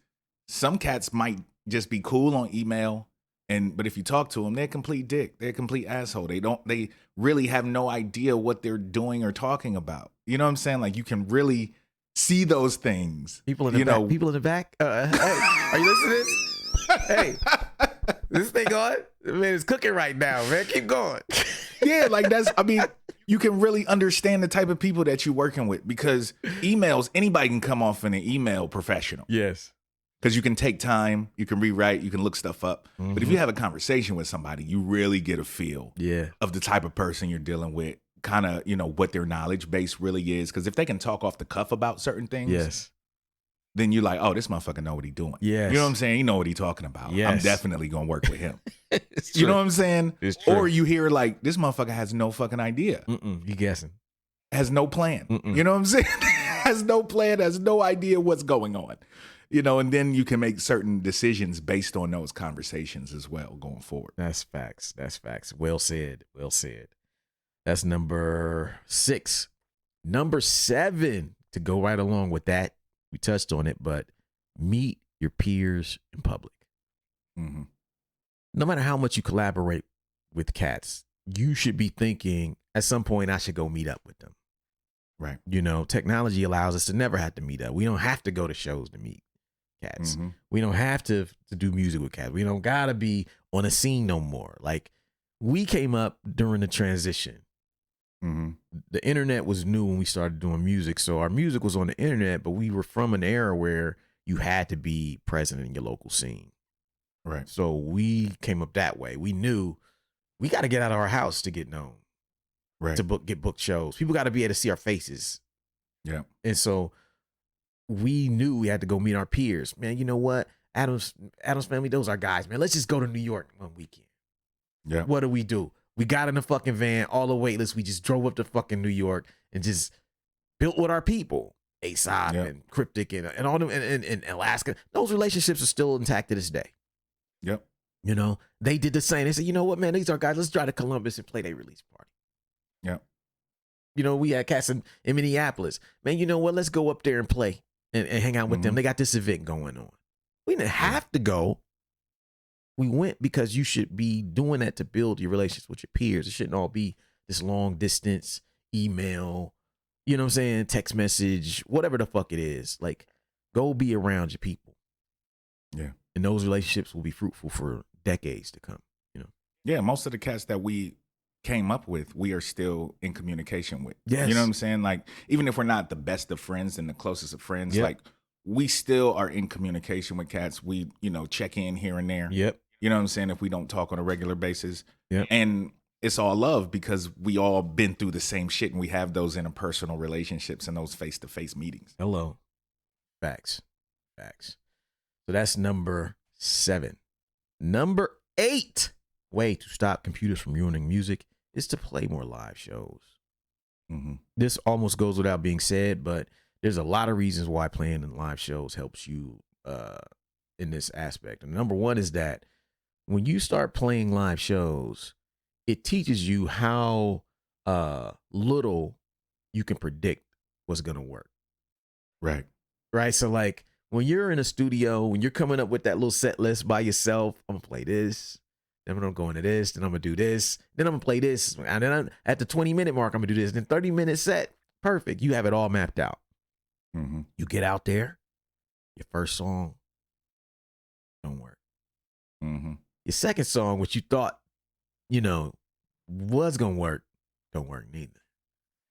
some cats might just be cool on email, but if you talk to them, they're a complete dick. They're a complete asshole. They really have no idea what they're doing or talking about. You know what I'm saying? Like you can really see those things. People in the back. People in the back. Hey, are you listening to this? Hey, this thing on? Man, it's cooking right now, man. Keep going. Yeah, like I mean, you can really understand the type of people that you're working with, because emails, anybody can come off in an email professional. Yes. Because you can take time, you can rewrite, you can look stuff up. Mm-hmm. But if you have a conversation with somebody, you really get a feel of the type of person you're dealing with, kind of, what their knowledge base really is. Because if they can talk off the cuff about certain things, then you're like, oh, this motherfucker know what he's doing. Yes. You know what I'm saying? He know what he's talking about. Yes. I'm definitely going to work with him. It's You true. know what I'm saying? It's true. Or you hear like, this motherfucker has no fucking idea. You guessing. Has no plan. You know what I'm saying? Has no plan, has no idea what's going on. And then you can make certain decisions based on those conversations as well going forward. That's facts. That's facts. Well said. Well said. That's number 6. Number 7, to go right along with that, we touched on it, but meet your peers in public. Mm-hmm. No matter how much you collaborate with cats, you should be thinking at some point I should go meet up with them. Right. Technology allows us to never have to meet up. We don't have to go to shows to meet cats. Mm-hmm. We don't have to do music with cats. We don't gotta be on a scene no more. Like, we came up during the transition. Mm-hmm. The internet was new when we started doing music, so our music was on the internet, but we were from an era where you had to be present in your local scene. Right. So we came up that way. We knew we got to get out of our house to get known, Right. to get booked shows. People got to be able to see our faces. Yeah. And so we knew we had to go meet our peers. Man, you know what? Adam's family, those are guys, man. Let's just go to New York one weekend. Yeah. What do? We got in the fucking van, all the waitlist. We just drove up to fucking New York and just built with our people. Aesop and Cryptic and all them and Alaska. Those relationships are still intact to this day. Yep. They did the same. They said, you know what, man, these are guys. Let's drive to Columbus and play their release party. Yep. We had cats in Minneapolis. Man, you know what? Let's go up there and play and hang out with them. They got this event going on. We didn't have to go. We went because you should be doing that to build your relationships with your peers. It shouldn't all be this long distance email, you know what I'm saying? Text message, whatever the fuck it is. Like, go be around your people. Yeah. And those relationships will be fruitful for decades to come, Yeah, most of the cats that we came up with, we are still in communication with. Yes. You know what I'm saying? Like, even if we're not the best of friends and the closest of friends, Yep. like, we still are in communication with cats. We, check in here and there. Yep. You know what I'm saying? If we don't talk on a regular basis. Yep. And it's all love because we all been through the same shit and we have those interpersonal relationships and those face-to-face meetings. Hello. Facts. So that's number 7. Number 8 way to stop computers from ruining music is to play more live shows. Mm-hmm. This almost goes without being said, but there's a lot of reasons why playing in live shows helps you in this aspect. And number 1 is that when you start playing live shows, it teaches you how little you can predict what's going to work. Right. Right. So like when you're in a studio, when you're coming up with that little set list by yourself, I'm going to play this. Then I'm going to go into this. Then I'm going to do this. Then I'm going to play this. And then at the 20-minute mark, I'm going to do this. Then 30-minute set. Perfect. You have it all mapped out. Mm-hmm. You get out there. Your first song don't work. Mm-hmm. Your second song, which you thought, was going to work, don't work neither.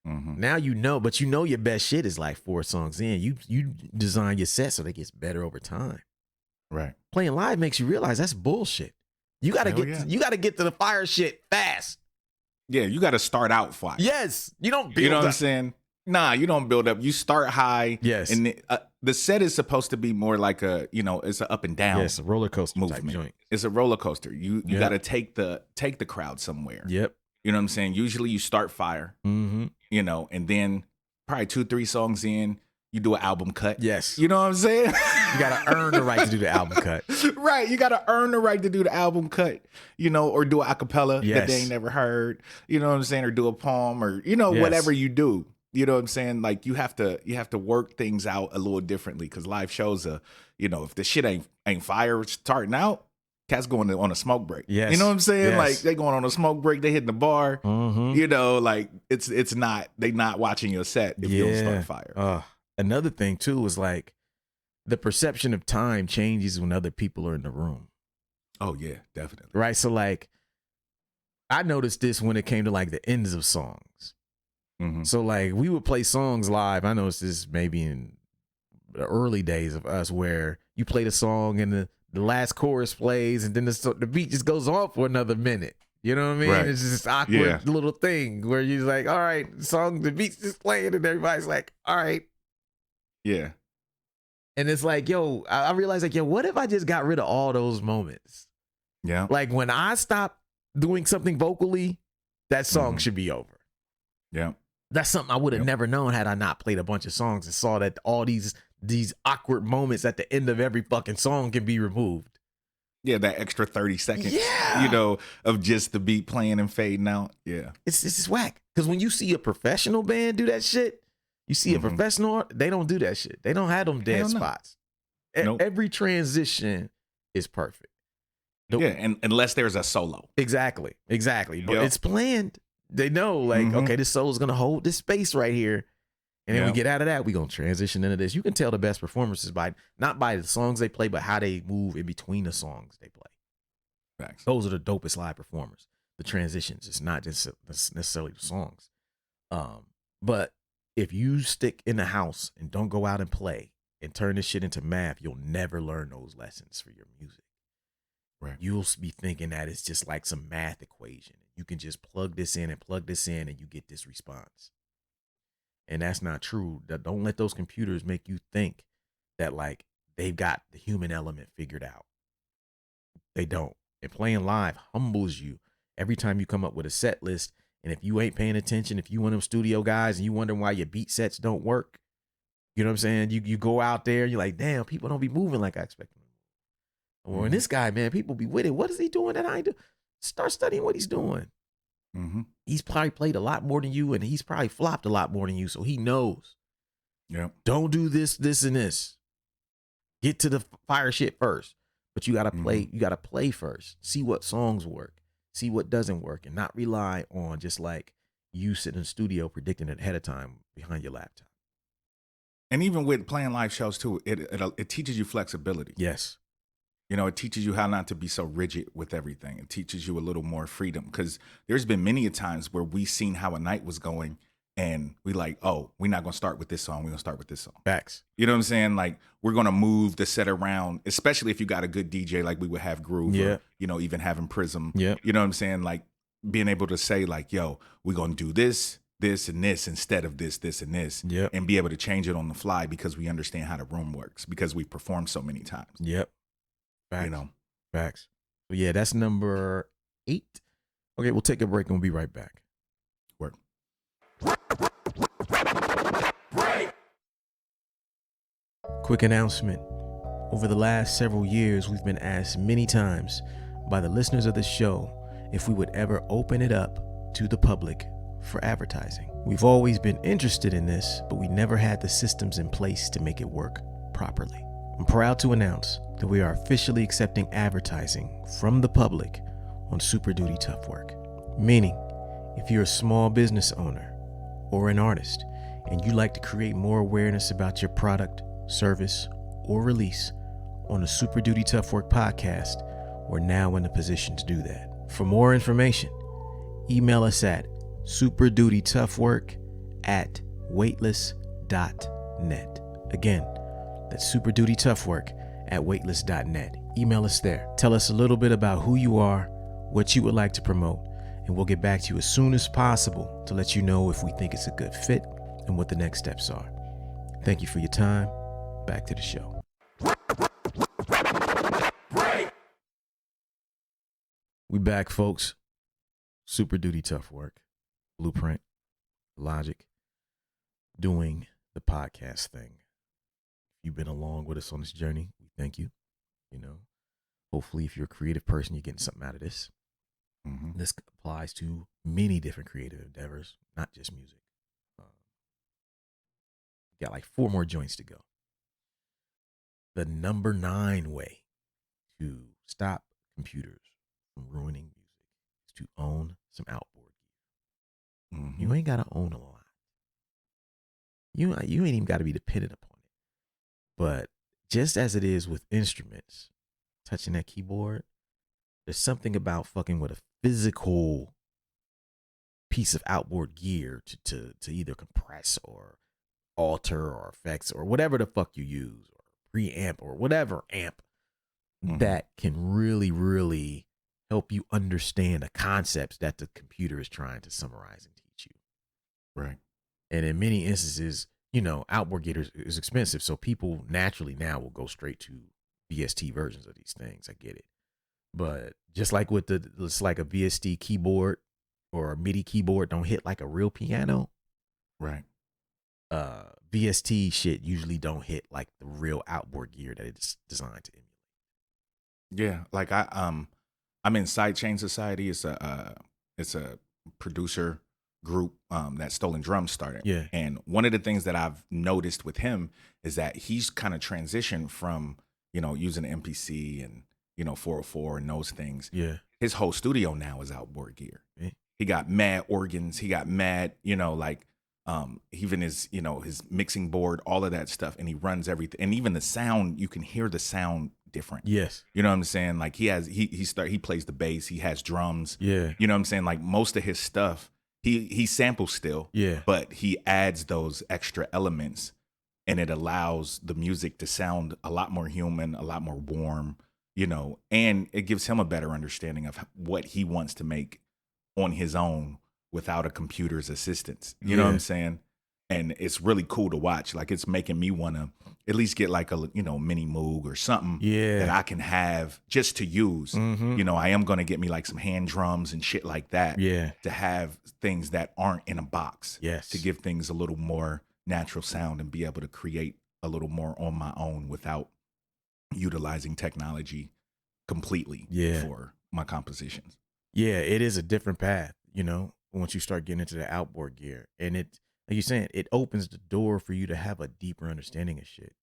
Mm-hmm. Now but your best shit is like 4 songs in. You design your set so that it gets better over time. Right. Playing live makes you realize that's bullshit. You gotta get to the fire shit fast. Yeah, you got to start out fire. Yes, you don't build You know what up. I'm saying? Nah, you don't build up. You start high. Yes. And the set is supposed to be more like it's an up and down. Yes, a roller coaster type movement. joint. It's a roller coaster. You Yep. got to take the crowd somewhere. Yep. You know what I'm saying? Usually you start fire, Mm-hmm. and then probably 2-3 songs in, you do an album cut. Yes. You know what I'm saying? You gotta earn the right to do the album cut. Right. You got to earn the right to do the album cut, or do an acapella that Yes. they ain't never heard. You know what I'm saying? Or do a poem or, Yes. whatever you do. You know what I'm saying? Like you have to work things out a little differently because live shows if the shit ain't fire starting out, cats going on a smoke break. Yes. You know what I'm saying? Yes. Like they going on a smoke break, they hitting the bar. Mm-hmm. Like it's not they not watching your set if you don't start fire. another thing too is like the perception of time changes when other people are in the room. Oh yeah, definitely. Right. So like I noticed this when it came to like the ends of songs. Mm-hmm. So like we would play songs live. I noticed this maybe in the early days of us where you play the song and the last chorus plays and then the beat just goes on for another minute. You know what I mean? Right. It's just this awkward little thing where you're like, all right, the beat's just playing and everybody's like, all right. Yeah. And it's like, yo, I realized like, yo, what if I just got rid of all those moments? Yeah. Like when I stop doing something vocally, that song should be over. Yeah. That's something I would have never known had I not played a bunch of songs and saw that all these awkward moments at the end of every fucking song can be removed. Yeah, that extra 30 seconds, Yeah. of just the beat playing and fading out. Yeah. It's just whack. Because when you see a professional band do that shit, you see a professional, they don't do that shit. They don't have them dead spots. Nope. Every transition is perfect. Yeah, and unless there's a solo. Exactly. But it's planned. They know, like, okay, this solo is going to hold this space right here. And then we get out of that, we're going to transition into this. You can tell the best performances not by the songs they play, but how they move in between the songs they play. Facts. Those are the dopest live performers. The transitions. It's not just necessarily the songs. But if you stick in the house and don't go out and play and turn this shit into math, you'll never learn those lessons for your music. Right. You'll be thinking that it's just like some math equation. You can just plug this in and you get this response. And that's not true. Don't let those computers make you think that like they've got the human element figured out. They don't. And playing live humbles you every time you come up with a set list. And if you ain't paying attention, if you one of them studio guys and you wondering why your beat sets don't work, you know what I'm saying? You go out there, you're like, damn, people don't be moving like I expect them to move. Or in this guy, man, people be with it. What is he doing that I do? Start studying what he's doing. He's probably played a lot more than you, and he's probably flopped a lot more than you, so he knows. Yeah. Don't do this, this, and this. Get to the fire shit first. But you gotta play. You gotta play first. See what songs work. See what doesn't work, and not rely on just like you sit in the studio predicting it ahead of time behind your laptop. And even with playing live shows too, it teaches you flexibility. Yes. It teaches you how not to be so rigid with everything. It teaches you a little more freedom, because there's been many a times where we seen how a night was going and we like, oh, we're not going to start with this song. We're going to start with this song. Facts. You know what I'm saying? Like, we're going to move the set around, especially if you got a good DJ like we would have Groove or, even having Prism. Yeah. You know what I'm saying? Like being able to say like, yo, we're going to do this, this, and this instead of this, this, and this. Yep. And be able to change it on the fly because we understand how the room works, because we performed so many times. Yep. Facts. Facts. So yeah, that's number 8. Okay, we'll take a break and we'll be right back. Work. Quick announcement. Over the last several years, we've been asked many times by the listeners of the show if we would ever open it up to the public for advertising. We've always been interested in this, but we never had the systems in place to make it work properly. I'm proud to announce that we are officially accepting advertising from the public on Super Duty Tough Work. Meaning, if you're a small business owner or an artist and you'd like to create more awareness about your product, service, or release on the Super Duty Tough Work podcast, we're now in a position to do that. For more information, email us at superdutytoughwork@weightless.net. Again, that's superdutytoughwork@weightless.net. Email us there. Tell us a little bit about who you are, what you would like to promote, and we'll get back to you as soon as possible to let you know if we think it's a good fit and what the next steps are. Thank you for your time. Back to the show. We back, folks. Super Duty Tough Work, Blueprint, Logic, doing the podcast thing. If you've been along with us on this journey, we thank you. Hopefully if you're a creative person, you're getting something out of this. This applies to many different creative endeavors, not just music. Got like 4 more joints to go. The number 9 way to stop computers from ruining music is to own some outboard gear. You ain't got to own a lot. you ain't even got to be dependent upon it. But just as it is with instruments, touching that keyboard, there's something about fucking with a physical piece of outboard gear to either compress or alter or effects or whatever the fuck you use, or preamp or whatever amp that can really, really help you understand the concepts that the computer is trying to summarize and teach you. Right. And in many instances, outboard gear is expensive. So people naturally now will go straight to VST versions of these things. I get it. But just like with it's like a VST keyboard or a MIDI keyboard don't hit like a real piano. Right. VST shit usually don't hit like the real outboard gear that it's designed to emulate. Yeah. Like I'm in Sidechain Society. It's a producer group that Stolen Drums started. Yeah. And one of the things that I've noticed with him is that he's kind of transitioned from, using MPC and, 404 and those things. Yeah. His whole studio now is outboard gear. Yeah. He got mad organs. He got mad, even his, his mixing board, all of that stuff. And he runs everything. And even the sound, you can hear the sound different. Yes. You know what I'm saying? Like he plays the bass, he has drums. Yeah. You know what I'm saying? Like most of his stuff, he samples still. Yeah. But he adds those extra elements and it allows the music to sound a lot more human, a lot more warm, and it gives him a better understanding of what he wants to make on his own without a computer's assistance. You know what I'm saying? And it's really cool to watch. Like it's making me want to at least get like a, mini Moog or something that I can have just to use. I am going to get me like some hand drums and shit like that. Yeah. To have things that aren't in a box. Yes. To give things a little more natural sound and be able to create a little more on my own without utilizing technology completely for my compositions. Yeah, it is a different path, once you start getting into the outboard gear. And it, like you're saying, it opens the door for you to have a deeper understanding of shit.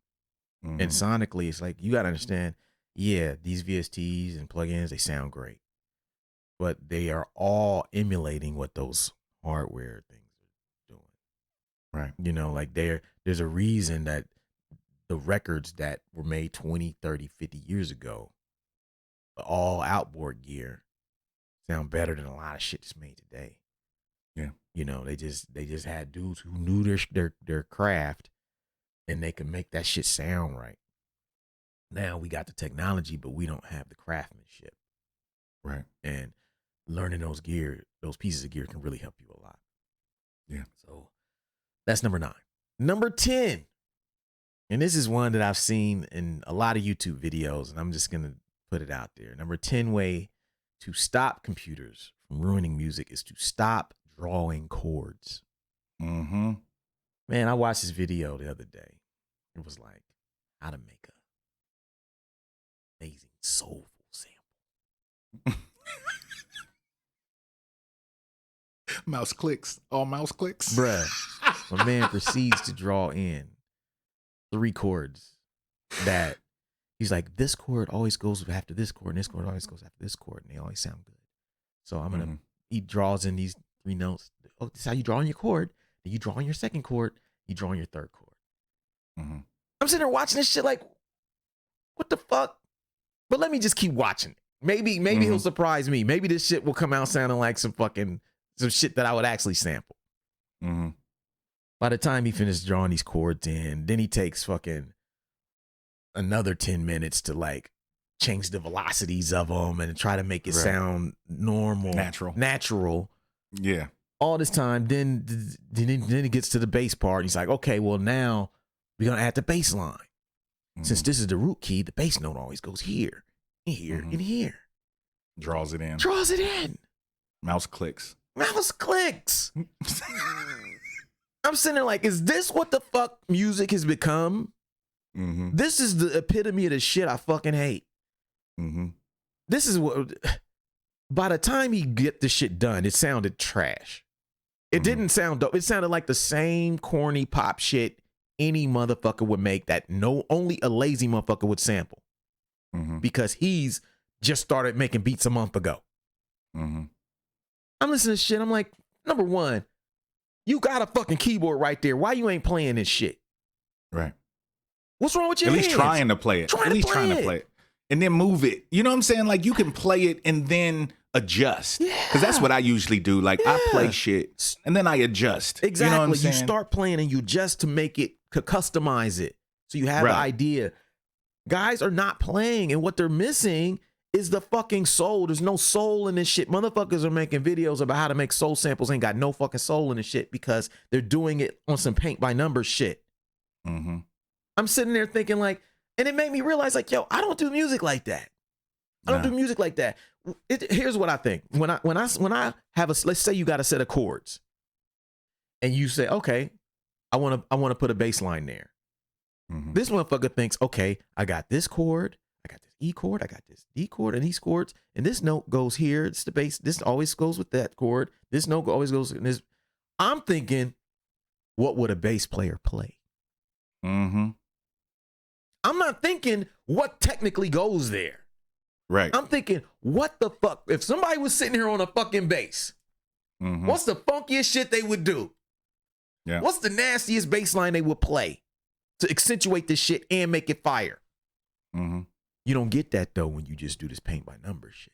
And sonically, it's like, you got to understand, these VSTs and plugins, they sound great. But they are all emulating what those hardware things are doing. Right. Like there's a reason that the records that were made 20, 30, 50 years ago, all outboard gear, sound better than a lot of shit that's made today. Yeah. They just had dudes who knew their craft and they could make that shit sound right. Now we got the technology, but we don't have the craftsmanship. Right. And learning those pieces of gear can really help you a lot. Yeah. So that's number 9. Number 10. And this is one that I've seen in a lot of YouTube videos, and I'm just going to put it out there. Number 10 way to stop computers from ruining music is to stop drawing chords. Mm-hmm. Man, I watched this video the other day. It was like how to make a amazing soulful sample. Mouse clicks. All mouse clicks. Bruh, my man proceeds to draw in 3 chords that he's like, this chord always goes after this chord, and this chord always goes after this chord, and they always sound good. So I'm gonna he draws in these 3 notes. Oh, this is how you draw in your chord. Then you draw in your second chord, you draw in your third chord. I'm sitting there watching this shit like, what the fuck? But let me just keep watching. Maybe he'll surprise me. Maybe this shit will come out sounding like some shit that I would actually sample. By the time he finished drawing these chords in, then he takes fucking another 10 minutes to like change the velocities of them and try to make it sound normal, natural. Yeah. All this time, then he gets to the bass part. And he's like, okay, well now we're gonna add the bass line. Since this is the root key, the bass note always goes here, and here, and here. Draws it in. Mouse clicks. I'm sitting there like, is this what the fuck music has become? This is the epitome of the shit I fucking hate. This is what, by the time he get the shit done, it sounded trash. It didn't sound dope. It sounded like the same corny pop shit any motherfucker would make that only a lazy motherfucker would sample. Because he's just started making beats a month ago. I'm listening to shit. I'm like, number one, You got a fucking keyboard right there. Why you ain't playing this shit? Right. What's wrong with your At hands? least trying to play it. At least trying to play it. And then move it. You know what I'm saying? Like you can play it and then adjust. Yeah. Because that's what I usually do. Like I play shit and then I adjust. Exactly. You know what I'm saying? You start playing and you adjust to make it, to customize it. So you have Right. an idea. Guys are not playing, and what they're missing is the fucking soul. There's no soul in this shit. Motherfuckers are making videos about how to make soul samples, ain't got no fucking soul in this shit because they're doing it on some paint by numbers shit. Mm-hmm. I'm sitting there thinking like, and it made me realize like, yo, I don't do music like that. I don't do music like that. Here's what I think. When I have a, let's say you got a set of chords, and you say, okay, I want to put a bass line there. Mm-hmm. This motherfucker thinks, okay, I got this chord, I got this E chord, I got this D chord, and these chords, and this note goes here. It's the bass. This always goes with that chord. This note always goes in this. I'm thinking, what would a bass player play? Mm-hmm. I'm not thinking what technically goes there. Right. I'm thinking, what the fuck? If somebody was sitting here on a fucking bass, Mm-hmm. what's the funkiest shit they would do? Yeah. What's the nastiest bass line they would play to accentuate this shit and make it fire? Mm-hmm. You don't get that though when you just do this paint by numbers shit.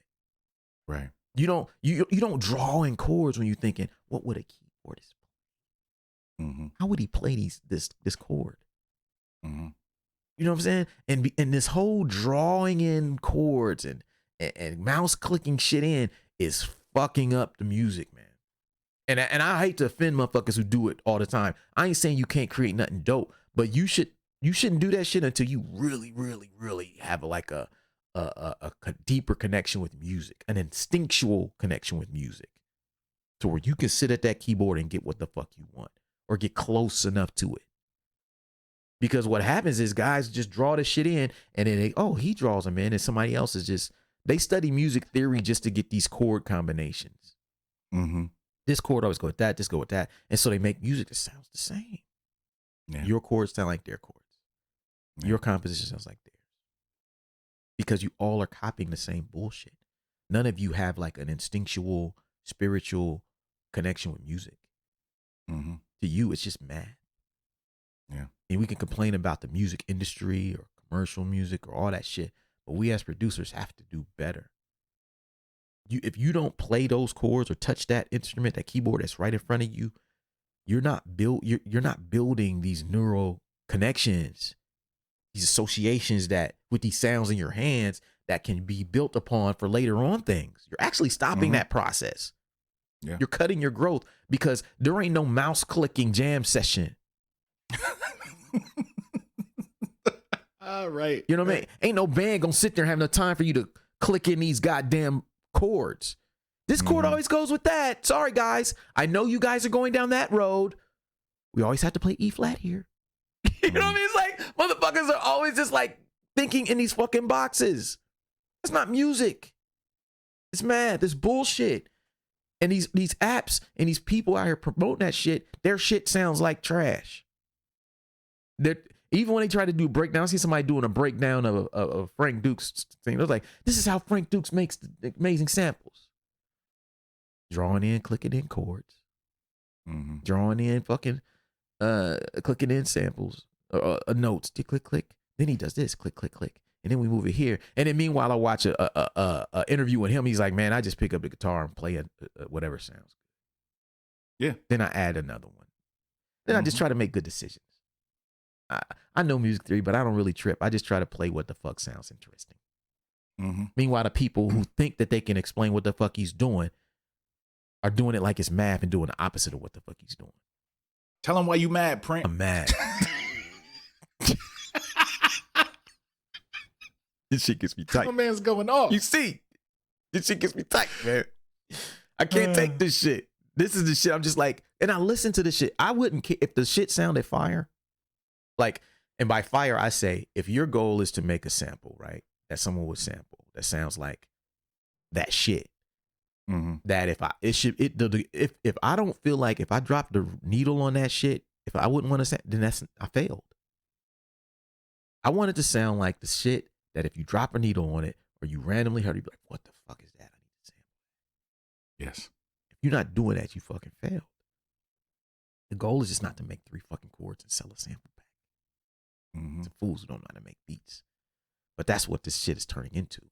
Right. You don't draw in chords when you're thinking, what would a keyboardist play? Mm-hmm. How would he play this chord? Mm-hmm. You know what I'm saying? And this whole drawing in chords and mouse clicking shit in is fucking up the music, man. And I hate to offend motherfuckers who do it all the time. I ain't saying you can't create nothing dope, but you shouldn't do that shit until you really, really, really have like a deeper connection with music, an instinctual connection with music, to where you can sit at that keyboard and get what the fuck you want or get close enough to it. Because what happens is guys just draw the shit in and then he draws them in, and somebody else is just, they study music theory just to get these chord combinations. Mm-hmm. This chord always go with that, this go with that. And so they make music that sounds the same. Yeah. Your chords sound like their chords. Yeah. Your composition sounds like theirs. Because you all are copying the same bullshit. None of you have like an instinctual, spiritual connection with music. Mm-hmm. To you, it's just mad. Yeah. And we can complain about the music industry or commercial music or all that shit, but we as producers have to do better. If you don't play those chords or touch that instrument, that keyboard that's right in front of you, you're not building these neural connections, these associations that with these sounds in your hands that can be built upon for later on things. You're actually stopping that process. Yeah. You're cutting your growth because there ain't no mouse clicking jam session. All right. You know what I mean? Ain't no band gonna sit there and have no time for you to click in these goddamn chords. This chord always goes with that. Sorry, guys. I know you guys are going down that road. We always have to play E flat here. You know what I mean? It's like motherfuckers are always just like thinking in these fucking boxes. It's not music. It's mad. This bullshit. And these apps and these people out here promoting that shit, their shit sounds like trash. Even when they try to do breakdown, I see somebody doing a breakdown of Frank Duke's thing. They're like, this is how Frank Dukes makes the amazing samples. Drawing in, clicking in chords. Mm-hmm. Drawing in fucking, clicking in samples, notes. Click, click. Then he does this, click, click, click. And then we move it here. And then meanwhile, I watch a interview with him. He's like, man, I just pick up the guitar and play whatever sounds good. Yeah. Then I add another one. Then I just try to make good decisions. I know music theory, but I don't really trip. I just try to play what the fuck sounds interesting. Mm-hmm. Meanwhile, the people who think that they can explain what the fuck he's doing are doing it like it's math and doing the opposite of what the fuck he's doing. Tell him why you mad, Print. I'm mad. This shit gets me tight. My man's going off. You see, this shit gets me tight, man. I can't take this shit. This is the shit. I'm just like, and I listen to this shit. I wouldn't care if the shit sounded fire. Like, and by fire, I say, if your goal is to make a sample, right, that someone would sample, that sounds like that shit. Mm-hmm. That if I don't feel like if I drop the needle on that shit, if I wouldn't want to, then I failed. I want it to sound like the shit that if you drop a needle on it or you randomly heard it, you'd be like, what the fuck is that? I need to sample. Yes. If you're not doing that, you fucking failed. The goal is just not to make 3 fucking chords and sell a sample pack. Mhm. It's fools who don't know how to make beats. But that's what this shit is turning into.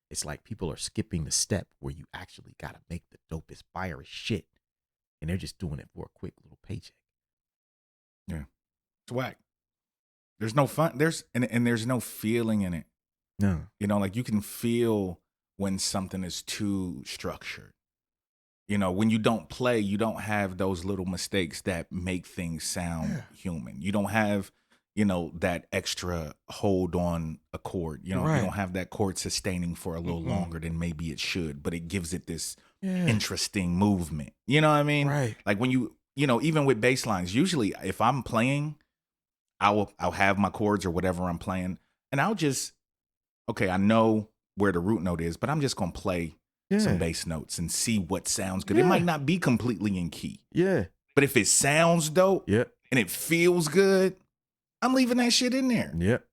It's like people are skipping the step where you actually gotta make the dopest, fire shit. And they're just doing it for a quick little paycheck. It's whack. There's no fun. There's no feeling in it. No. You know, like you can feel when something is too structured. You know, when you don't play, you don't have those little mistakes that make things sound human. You don't have, you know, that extra hold on a chord. You know, Right. you don't have that chord sustaining for a little longer than maybe it should, but it gives it this Yeah. interesting movement. You know what I mean? Right. Like when you know, even with bass lines, usually if I'm playing, I'll have my chords or whatever I'm playing, and I'll just, okay, I know where the root note is, but I'm just gonna play some bass notes and see what sounds good. It Yeah. might not be completely in key, Yeah. but if it sounds dope Yep. and it feels good, I'm leaving that shit in there Yep.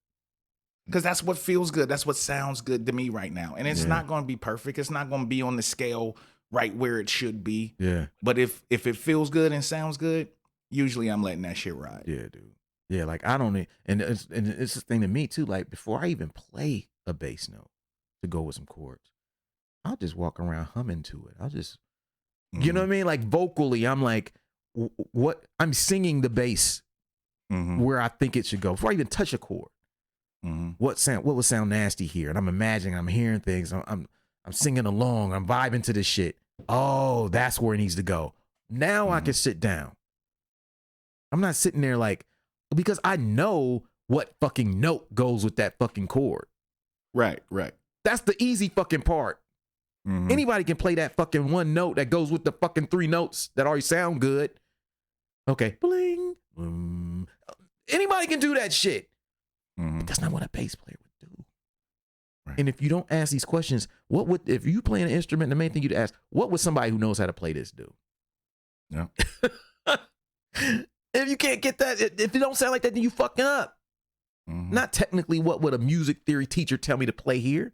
because that's what feels good. That's what sounds good to me right now. And it's Yeah. not going to be perfect. It's not going to be on the scale right where it should be. Yeah. But if it feels good and sounds good, usually I'm letting that shit ride. Yeah, dude. Yeah, like I don't, and it's the thing to me too. Like before I even play a bass note to go with some chords, I'll just walk around humming to it. I'll just, you know what I mean? Like vocally, I'm like, what? I'm singing the bass Mm-hmm. where I think it should go before I even touch a chord. Mm-hmm. What would sound nasty here? And I'm imagining, I'm hearing things. I'm singing along. I'm vibing to this shit. Oh, that's where it needs to go. Now I can sit down. I'm not sitting there like, because I know what fucking note goes with that fucking chord. Right, right. That's the easy fucking part. Mm-hmm. Anybody can play that fucking one note that goes with the fucking 3 notes that already sound good. Okay. Bling. Boom. Anybody can do that shit. Mm-hmm. But that's not what a bass player would do. Right. And if you don't ask these questions, what would, if you play an instrument, the main thing you'd ask, what would somebody who knows how to play this do? Yeah. If you can't get that, if it don't sound like that, then you fucking up. Mm-hmm. Not technically what would a music theory teacher tell me to play here.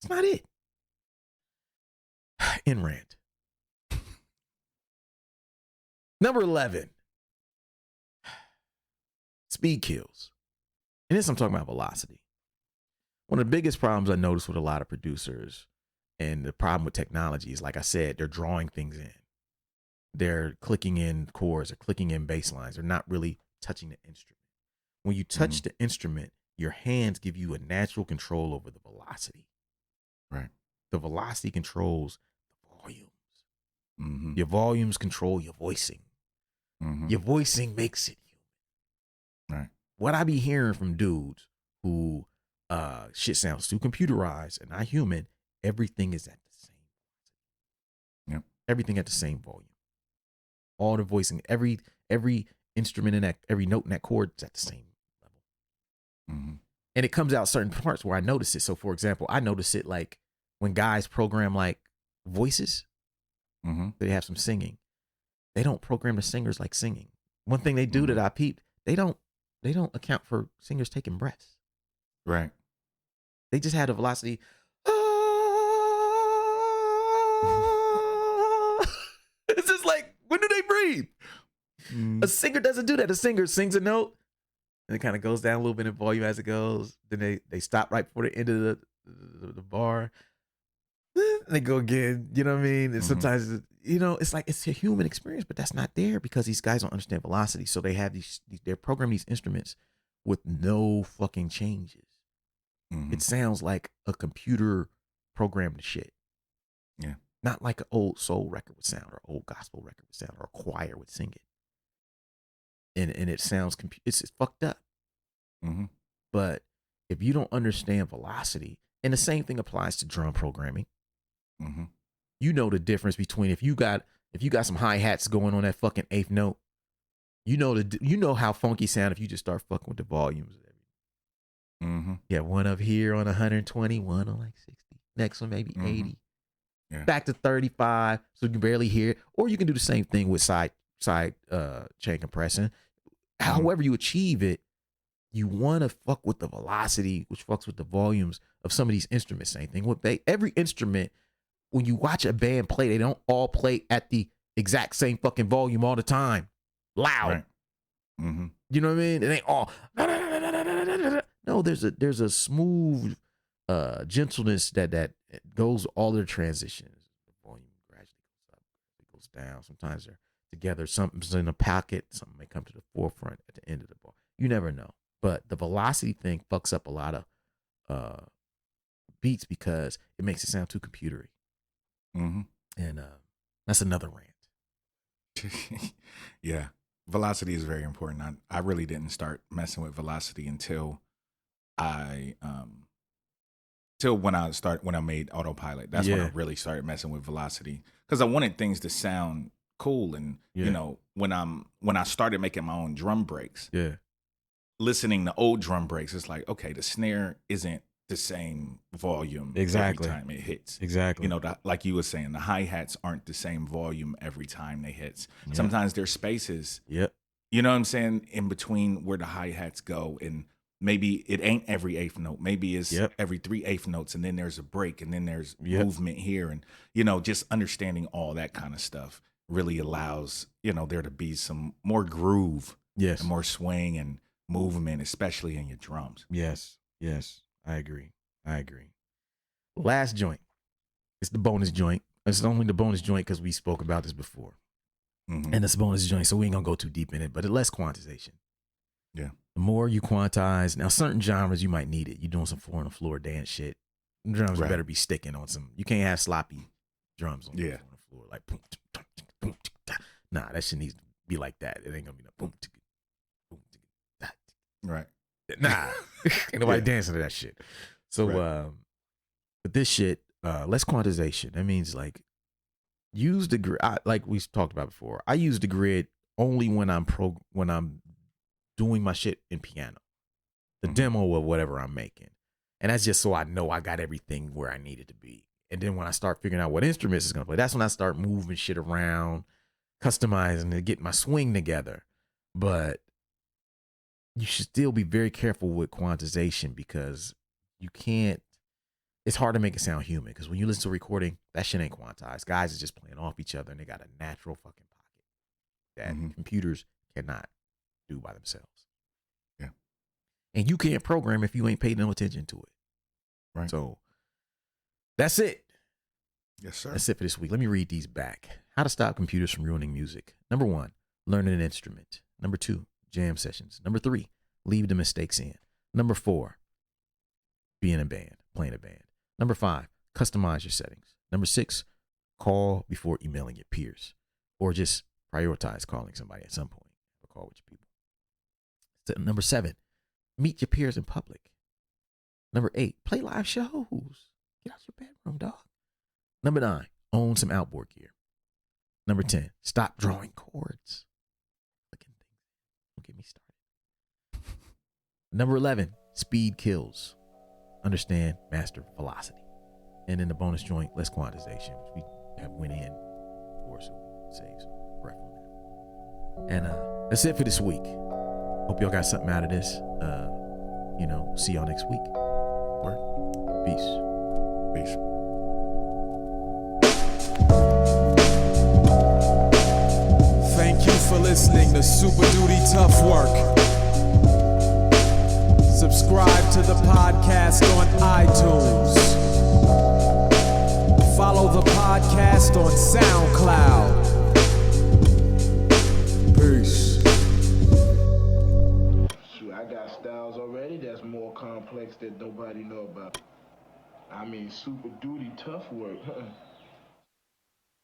It's not it. In rant. Number 11. Speed kills. And this I'm talking about velocity. One of the biggest problems I notice with a lot of producers and the problem with technology is, like I said, they're drawing things in. They're clicking in chords or clicking in bass lines. They're not really touching the instrument. When you touch the instrument, your hands give you a natural control over the velocity. Right. The velocity controls the volumes. Mm-hmm. Your volumes control your voicing. Mm-hmm. Your voicing makes it human. Right. What I be hearing from dudes who shit sounds too computerized and not human, everything is at the same velocity. Yep. Everything at the same volume. All the voicing, every instrument in that, every note in that chord is at the same level. Mm-hmm. And it comes out certain parts where I notice it. So for example, I notice it like when guys program like voices, Mm-hmm. they have some singing. They don't program the singers like singing. One thing they do that I peeped, they don't account for singers taking breaths. Right. They just had a velocity. It's just like, when do they breathe? Mm-hmm. A singer doesn't do that. A singer sings a note and it kind of goes down a little bit in volume as it goes. Then they stop right before the end of the bar. Then they go again. You know what I mean? And sometimes, you know, it's like it's a human experience, but that's not there because these guys don't understand velocity. So they have they're programming these instruments with no fucking changes. Mm-hmm. It sounds like a computer programmed shit. Yeah. Not like an old soul record would sound or old gospel record would sound or a choir would sing it. And it sounds, it's fucked up. Mm-hmm. But if you don't understand velocity, and the same thing applies to drum programming, Mm-hmm. you know the difference between if you got some hi-hats going on that fucking 8th note, you know how funky sound if you just start fucking with the volumes. Mm-hmm. Yeah, one up here on 120, one on like 60. Next one maybe 80. Yeah. Back to 35, so you can barely hear it. Or you can do the same thing with side chain compression. However you achieve it, you want to fuck with the velocity, which fucks with the volumes of some of these instruments. Same thing with every instrument. When you watch a band play, they don't all play at the exact same fucking volume all the time. loud. Right. Mm-hmm. You know what I mean? It ain't all. No, there's a smooth gentleness that goes all their transitions. The volume gradually goes up, it goes down. Sometimes they're together. Something's in a pocket. Something may come to the forefront at the end of the bar. You never know. But the velocity thing fucks up a lot of beats because it makes it sound too computery. Mm-hmm. And that's another rant. Yeah. Velocity is very important. I really didn't start messing with velocity until when I made autopilot. That's when I Yeah. really started messing with velocity because I wanted things to sound cool. And Yeah. you know, when I started making my own drum breaks, Yeah. listening to old drum breaks, it's like, okay, the snare isn't the same volume Exactly. every time it hits. Exactly. You know, like you were saying, the hi-hats aren't the same volume every time they hit. Yeah. Sometimes there's spaces, Yep. you know what I'm saying, in between where the hi-hats go. And maybe it ain't every eighth note. Maybe it's Yep. every 3/8 notes, and then there's a break, and then there's Yep. movement here. And, you know, just understanding all that kind of stuff really allows, you know, there to be some more groove Yes. and more swing and movement, especially in your drums. Yes. Yes. I agree. Last joint. It's the bonus joint. It's only the bonus joint because we spoke about this before. Mhm. And it's a bonus joint, so we ain't gonna go too deep in it, but it less quantization. Yeah. The more you quantize, now certain genres you might need it. You're doing some 4-on-the-floor dance shit. Drums Right. better be sticking on some. You can't have sloppy drums on the Yeah. 4-on-the-floor. Like boom, boom, boom, nah, that shit needs to be like that. It ain't gonna be no boom, boom, Right. nah. Ain't nobody Yeah. dancing to that shit. So Right. but this shit, less quantization. That means like use the grid. Like we talked about before. I use the grid only when I'm doing my shit in piano, the Mhm. demo of whatever I'm making, and that's just so I know I got everything where I need it to be. And then when I start figuring out what instruments is gonna play, that's when I start moving shit around, customizing and getting my swing together. But you should still be very careful with quantization because you can't. It's hard to make it sound human because when you listen to a recording, that shit ain't quantized. Guys are just playing off each other and they got a natural fucking pocket that Mhm. computers cannot do by themselves. Yeah. And you can't program if you ain't paid no attention to it. Right. So that's it. Yes, sir. That's it for this week. Let me read these back. How to stop computers from ruining music. Number 1, learning an instrument. Number 2, jam sessions. Number 3, leave the mistakes in. Number 4, be in a band, playing a band. Number 5, customize your settings. Number 6, call before emailing your peers, or just prioritize calling somebody at some point. Or call with your people. So, number 7, meet your peers in public. Number 8, play live shows. Get out your bedroom, dog. Number 9, own some outboard gear. Number 10, stop drawing chords. Look at things. Don't get me started. Number 11, speed kills. Understand, master velocity. And in the bonus joint, less quantization, which we have went in for, so we save some breath on that. And that's it for this week. Hope y'all got something out of this. See y'all next week. Word. Peace. Peace. Thank you for listening to Super Duty Tough Work. Subscribe to the podcast on iTunes. Follow the podcast on SoundCloud. Peace. Shoot, I got styles already that's more complex that nobody know about. I mean, super duty tough work.